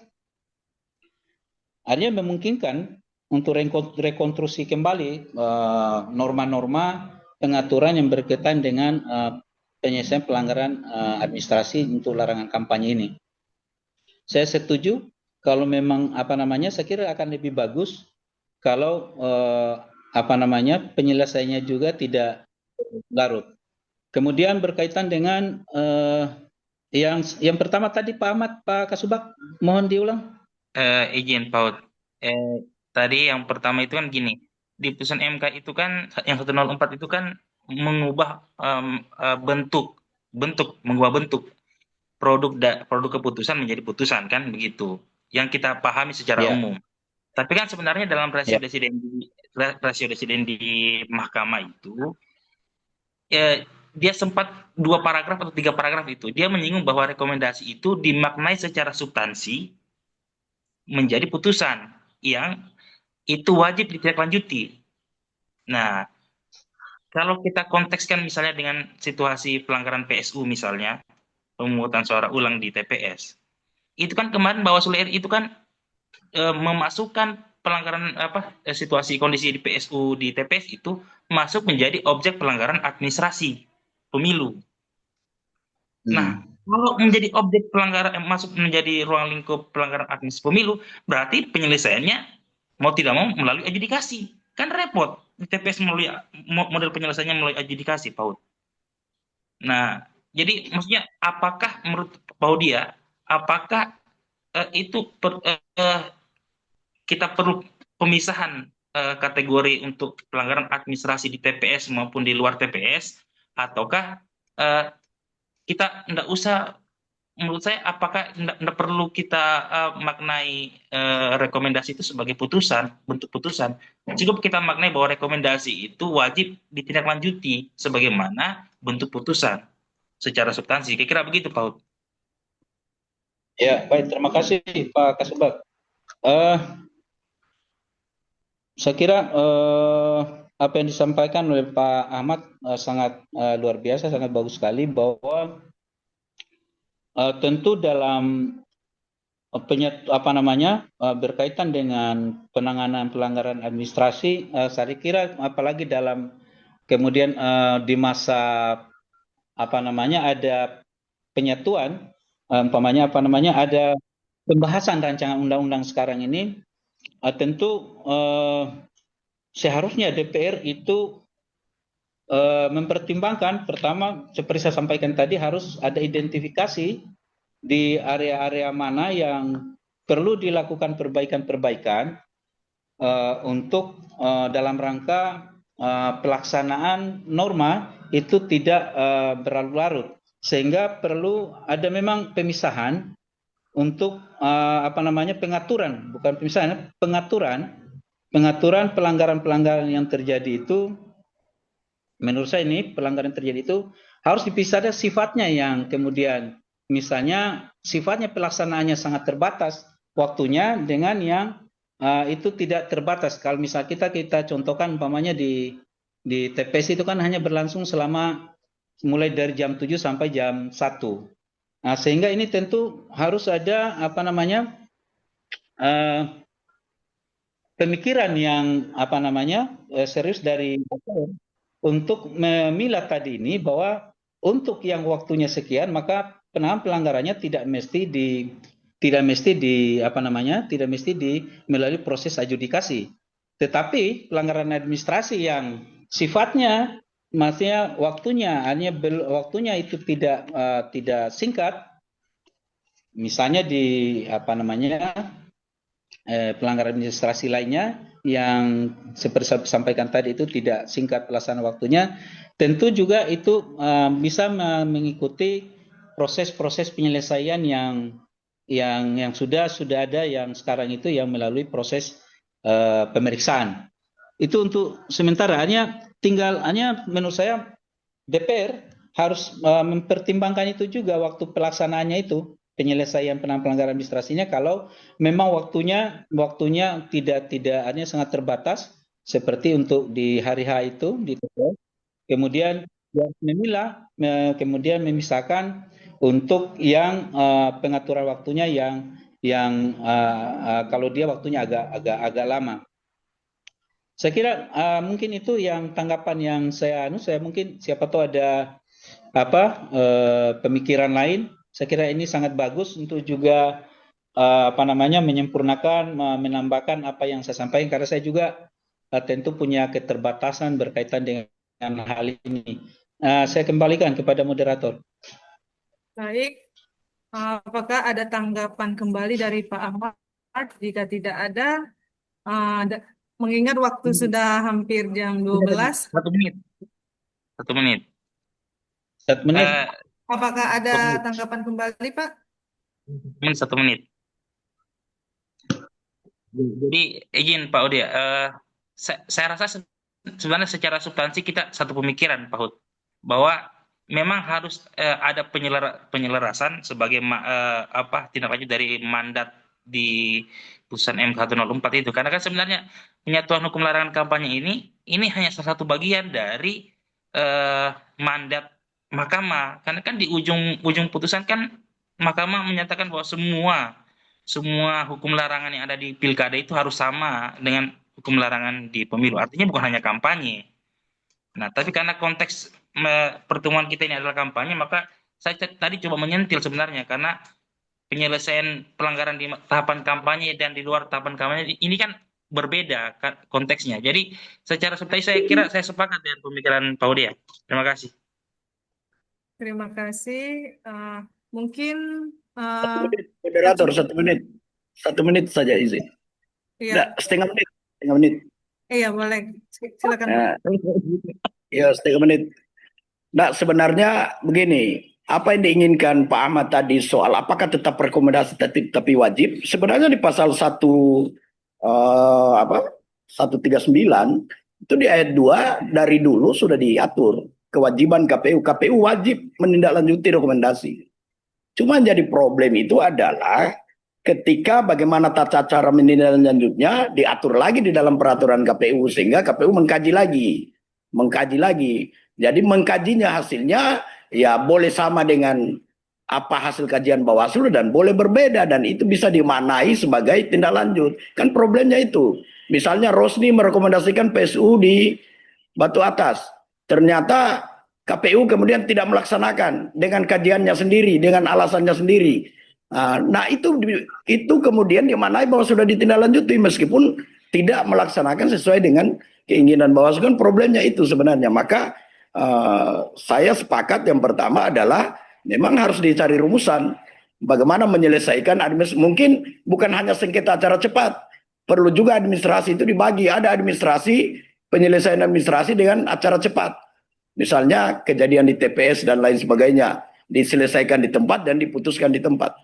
Artinya memungkinkan untuk rekonstruksi kembali norma-norma pengaturan yang berkaitan dengan penyelesaian pelanggaran administrasi untuk larangan kampanye ini. Saya setuju kalau memang saya kira akan lebih bagus kalau penyelesaiannya juga tidak larut. Kemudian berkaitan dengan yang pertama tadi Pak Kasubag, mohon diulang. Izin Paut. Tadi yang pertama itu kan gini, di putusan MK itu kan yang 104 itu kan mengubah mengubah bentuk produk keputusan menjadi putusan, kan begitu. Yang kita pahami secara umum. Tapi kan sebenarnya dalam rasio desiden di mahkamah itu, dia sempat 2 paragraf atau 3 paragraf itu dia menyinggung bahwa rekomendasi itu dimaknai secara substansi menjadi putusan yang itu wajib ditindaklanjuti. Nah, kalau kita kontekskan misalnya dengan situasi pelanggaran PSU misalnya, pemungutan suara ulang di TPS, itu kan kemarin Bawaslu RI itu kan memasukkan pelanggaran situasi kondisi di PSU di TPS itu masuk menjadi objek pelanggaran administrasi pemilu. Nah, kalau menjadi objek pelanggaran masuk menjadi ruang lingkup pelanggaran administrasi pemilu, berarti penyelesaiannya mau tidak mau melalui adjudikasi. Kan repot di TPS melalui model penyelesaiannya melalui adjudikasi, Paut. Nah, jadi maksudnya apakah menurut Paudia, apakah itu kita perlu pemisahan kategori untuk pelanggaran administrasi di TPS maupun di luar TPS, ataukah kita tidak usah menurut saya apakah tidak perlu kita maknai rekomendasi itu sebagai putusan, bentuk putusan. Cukup kita maknai bahwa rekomendasi itu wajib ditindaklanjuti sebagaimana bentuk putusan secara substansi. Kira-kira begitu, Pak Hud. Ya, baik. Terima kasih, Pak Kasubag. Saya kira apa yang disampaikan oleh Pak Ahmad sangat luar biasa, sangat bagus sekali bahwa tentu dalam berkaitan dengan penanganan pelanggaran administrasi, saya kira apalagi dalam kemudian di masa ada penyatuan, ada pembahasan rancangan undang-undang sekarang ini, tentu seharusnya DPR itu mempertimbangkan, pertama seperti saya sampaikan tadi, harus ada identifikasi di area-area mana yang perlu dilakukan perbaikan-perbaikan untuk dalam rangka pelaksanaan norma itu tidak berlarut-larut, sehingga perlu ada memang pemisahan untuk pengaturan, bukan pemisahan, pengaturan pelanggaran-pelanggaran yang terjadi itu. Menurut saya ini pelanggaran terjadi itu harus dipisah dari sifatnya yang kemudian misalnya sifatnya pelaksanaannya sangat terbatas waktunya dengan yang itu tidak terbatas. Kalau misal kita contohkan umpamanya di TPS itu kan hanya berlangsung selama mulai dari jam 7 sampai jam 1. Nah, sehingga ini tentu harus ada pemikiran yang serius dari untuk memilah tadi ini bahwa untuk yang waktunya sekian maka penanganan pelanggarannya tidak mesti melalui proses adjudikasi. Tetapi pelanggaran administrasi yang sifatnya maksudnya waktunya itu tidak singkat, misalnya di pelanggaran administrasi lainnya yang seperti saya sampaikan tadi itu tidak singkat pelaksanaan waktunya, tentu juga itu bisa mengikuti proses-proses penyelesaian yang sudah ada yang sekarang itu yang melalui proses pemeriksaan. Itu untuk sementara, hanya menurut saya DPR harus mempertimbangkan itu juga waktu pelaksanaannya itu, penyelesaian pelanggaran administrasinya, kalau memang waktunya tidak hanya sangat terbatas seperti untuk di hari H itu di TPS. Kemudian memilah, kemudian memisahkan untuk yang pengaturan waktunya yang kalau dia waktunya agak lama. Saya kira mungkin itu yang tanggapan yang saya mungkin siapa tahu ada pemikiran lain. Saya kira ini sangat bagus untuk juga menyempurnakan, menambahkan apa yang saya sampaikan, karena saya juga tentu punya keterbatasan berkaitan dengan hal ini. Saya kembalikan kepada moderator. Baik, apakah ada tanggapan kembali dari Pak Ahmad? Jika tidak ada, mengingat waktu sudah hampir jam 12. 1 menit. 1 menit. 1 menit. Apakah ada tanggapan kembali, Pak? 1 menit. Jadi izin Pak Udi, saya rasa sebenarnya secara substansi kita satu pemikiran Pak Hud, bahwa memang harus ada penyelarasan sebagai tindak lanjut dari mandat di putusan MK 104 itu, karena kan sebenarnya penyatuan hukum larangan kampanye ini hanya salah satu bagian dari mandat mahkamah, karena kan di ujung putusan kan mahkamah menyatakan bahwa semua hukum larangan yang ada di pilkada itu harus sama dengan hukum larangan di pemilu. Artinya bukan hanya kampanye. Nah, tapi karena konteks pertemuan kita ini adalah kampanye, maka saya tadi coba menyentil sebenarnya, karena penyelesaian pelanggaran di tahapan kampanye dan di luar tahapan kampanye ini kan berbeda konteksnya. Jadi secara substansi saya kira saya sepakat dengan pemikiran Pak Udia. Terima kasih. Terima kasih. Mungkin moderator 1 menit. 1 menit saja izin. Iya. Setengah menit. Iya, boleh. Silakan. Ya, setengah menit. Nah, sebenarnya begini, apa yang diinginkan Pak Ahmad tadi soal apakah tetap rekomendasi tapi wajib, sebenarnya di pasal 139 itu di ayat 2 dari dulu sudah diatur kewajiban KPU. KPU wajib menindaklanjuti rekomendasi. Cuma jadi problem itu adalah ketika bagaimana tata cara menindaklanjutnya diatur lagi di dalam peraturan KPU sehingga KPU mengkaji lagi. Jadi mengkajinya hasilnya ya boleh sama dengan apa hasil kajian Bawaslu dan boleh berbeda dan itu bisa dimaknai sebagai tindak lanjut. Kan problemnya itu. Misalnya Rosni merekomendasikan PSU di Batu Atas. Ternyata KPU kemudian tidak melaksanakan dengan kajiannya sendiri, dengan alasannya sendiri. Nah itu kemudian dimaknai bahwa sudah ditindaklanjuti meskipun tidak melaksanakan sesuai dengan keinginan Bawaslu. Kan problemnya itu sebenarnya. Maka saya sepakat yang pertama adalah memang harus dicari rumusan bagaimana menyelesaikan administrasi. Mungkin bukan hanya sengketa acara cepat, perlu juga administrasi itu dibagi. Ada administrasi, penyelesaian administrasi dengan acara cepat. Misalnya kejadian di TPS dan lain sebagainya diselesaikan di tempat dan diputuskan di tempat.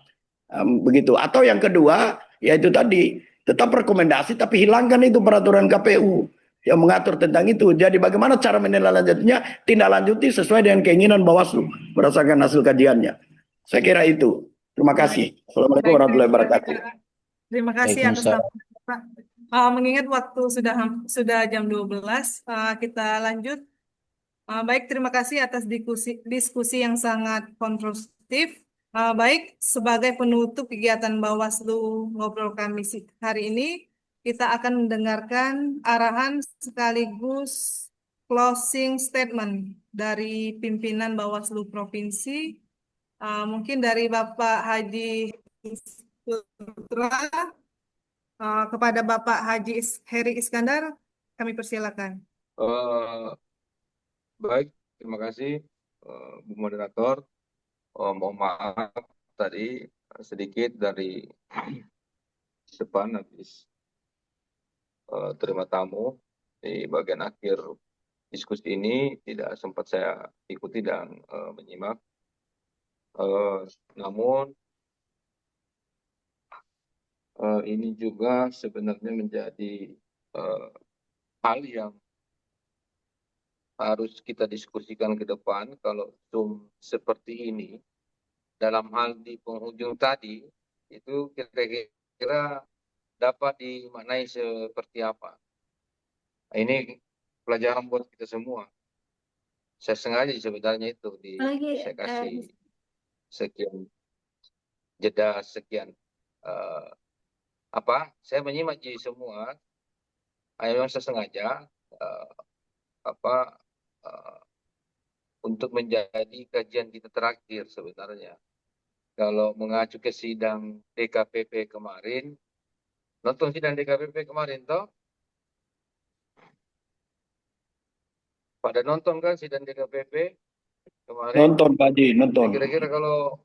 Begitu. Atau yang kedua, yaitu tadi tetap rekomendasi tapi hilangkan itu peraturan KPU yang mengatur tentang itu. Jadi bagaimana cara menindaklanjutinya? Tindak lanjuti sesuai dengan keinginan Bawaslu berdasarkan hasil kajiannya. Saya kira itu. Terima kasih. Assalamualaikum Baik, warahmatullahi wabarakatuh. terima kasih atas laporan, Pak. Mengingat waktu sudah jam 12, kita lanjut. Baik, terima kasih atas diskusi yang sangat konstruktif. Baik, sebagai penutup kegiatan Bawaslu Ngobrol kami hari ini, kita akan mendengarkan arahan sekaligus closing statement dari pimpinan Bawaslu Provinsi. Mungkin dari Bapak Haji Putra kepada Bapak Haji Heri Iskandar, kami persilakan. Baik, terima kasih Bu Moderator. Mohon maaf tadi sedikit dari depan habis terima tamu di bagian akhir diskusi ini tidak sempat saya ikuti dan menyimak. Namun ini juga sebenarnya menjadi hal yang harus kita diskusikan ke depan. Kalau Zoom seperti ini, dalam hal di penghujung tadi, itu kira-kira dapat dimaknai seperti apa. Nah, ini pelajaran buat kita semua. Saya sengaja sebenarnya itu saya kasih sekian jeda, sekian saya menyimak semua. Memang saya sengaja untuk menjadi kajian kita terakhir sebenarnya. Kalau mengacu ke sidang DKPP kemarin, nonton sidang DKPP kemarin toh? Pada nonton kan sidang DKPP kemarin? Nonton Pak Haji, nonton. Kira-kira kalau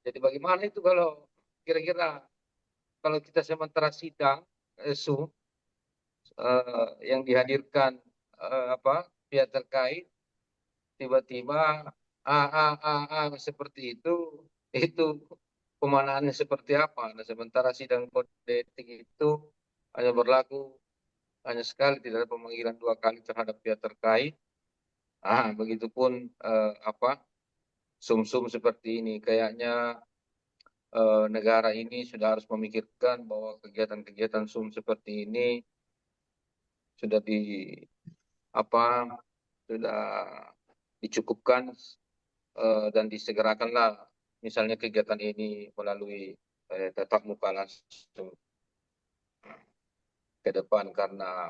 jadi bagaimana itu kalau kira-kira kalau kita sementara sidang Zoom yang dihadirkan pihak terkait tiba-tiba seperti itu pemanaannya seperti apa? Nah, sementara sidang kode etik itu hanya berlaku hanya sekali, tidak ada pemanggilan 2 kali terhadap pihak terkait. Begitupun sum-sum seperti ini, kayaknya negara ini sudah harus memikirkan bahwa kegiatan-kegiatan sum seperti ini sudah sudah dicukupkan dan disegerakanlah, misalnya kegiatan ini melalui tatap muka langsung ke depan karena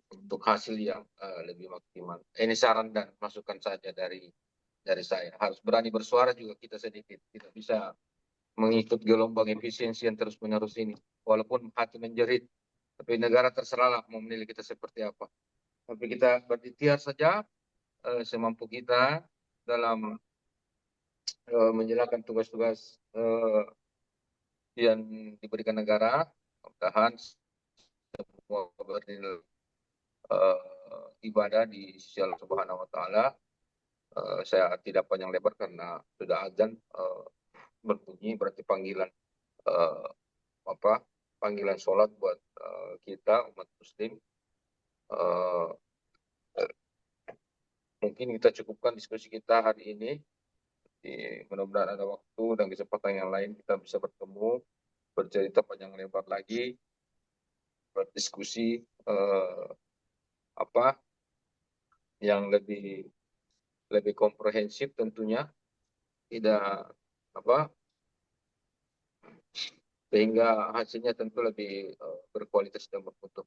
untuk hasil yang lebih maksimal. Ini saran dan masukan saja dari saya. Harus berani bersuara juga kita sedikit. Tidak bisa mengikut gelombang efisiensi yang terus-menerus ini. Walaupun hati menjerit, tapi negara terserahlah mau menilai kita seperti apa. Tapi kita berikhtiar saja semampu kita dalam menjalankan tugas-tugas yang diberikan negara. Mudah-mudahan semua bernilai ibadah di sisi Allah Subhanahu wa Ta'ala. Saya tidak panjang lebar karena sudah azan berbunyi, berarti panggilan eh, panggilan sholat buat kita umat Muslim. Eh, Mungkin kita cukupkan diskusi kita hari ini. Mudah-mudahan ada waktu dan kesempatan yang lain kita bisa bertemu, bercerita panjang lebar lagi, berdiskusi yang lebih komprehensif tentunya, tidak sehingga hasilnya tentu lebih berkualitas dan bermutu.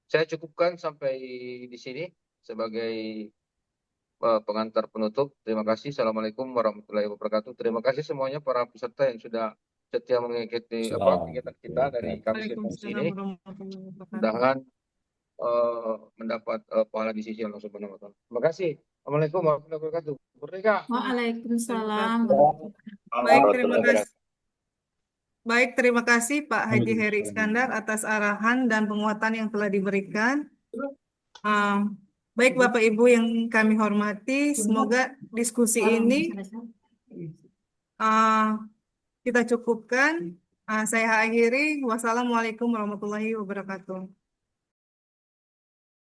Saya cukupkan sampai di sini sebagai pengantar penutup. Terima kasih. Assalamualaikum warahmatullahi wabarakatuh. Terima kasih semuanya para peserta yang sudah setia mengikuti kegiatan kita dari Kamis ke Kamis Waalaikumsalam ini. warahmatullahi wabarakatuh. Mudah-mudahan mendapat pahala di sisi Allah Subhanahu wa Ta'ala. Terima kasih. Assalamualaikum warahmatullahi wabarakatuh. Merdeka. Waalaikumsalam. Baik, terima kasih. Baik, terima kasih Pak Haji Heri Iskandar atas arahan dan penguatan yang telah diberikan. Baik Bapak Ibu yang kami hormati, semoga diskusi ini kita cukupkan. Saya akhiri. Wassalamualaikum warahmatullahi wabarakatuh.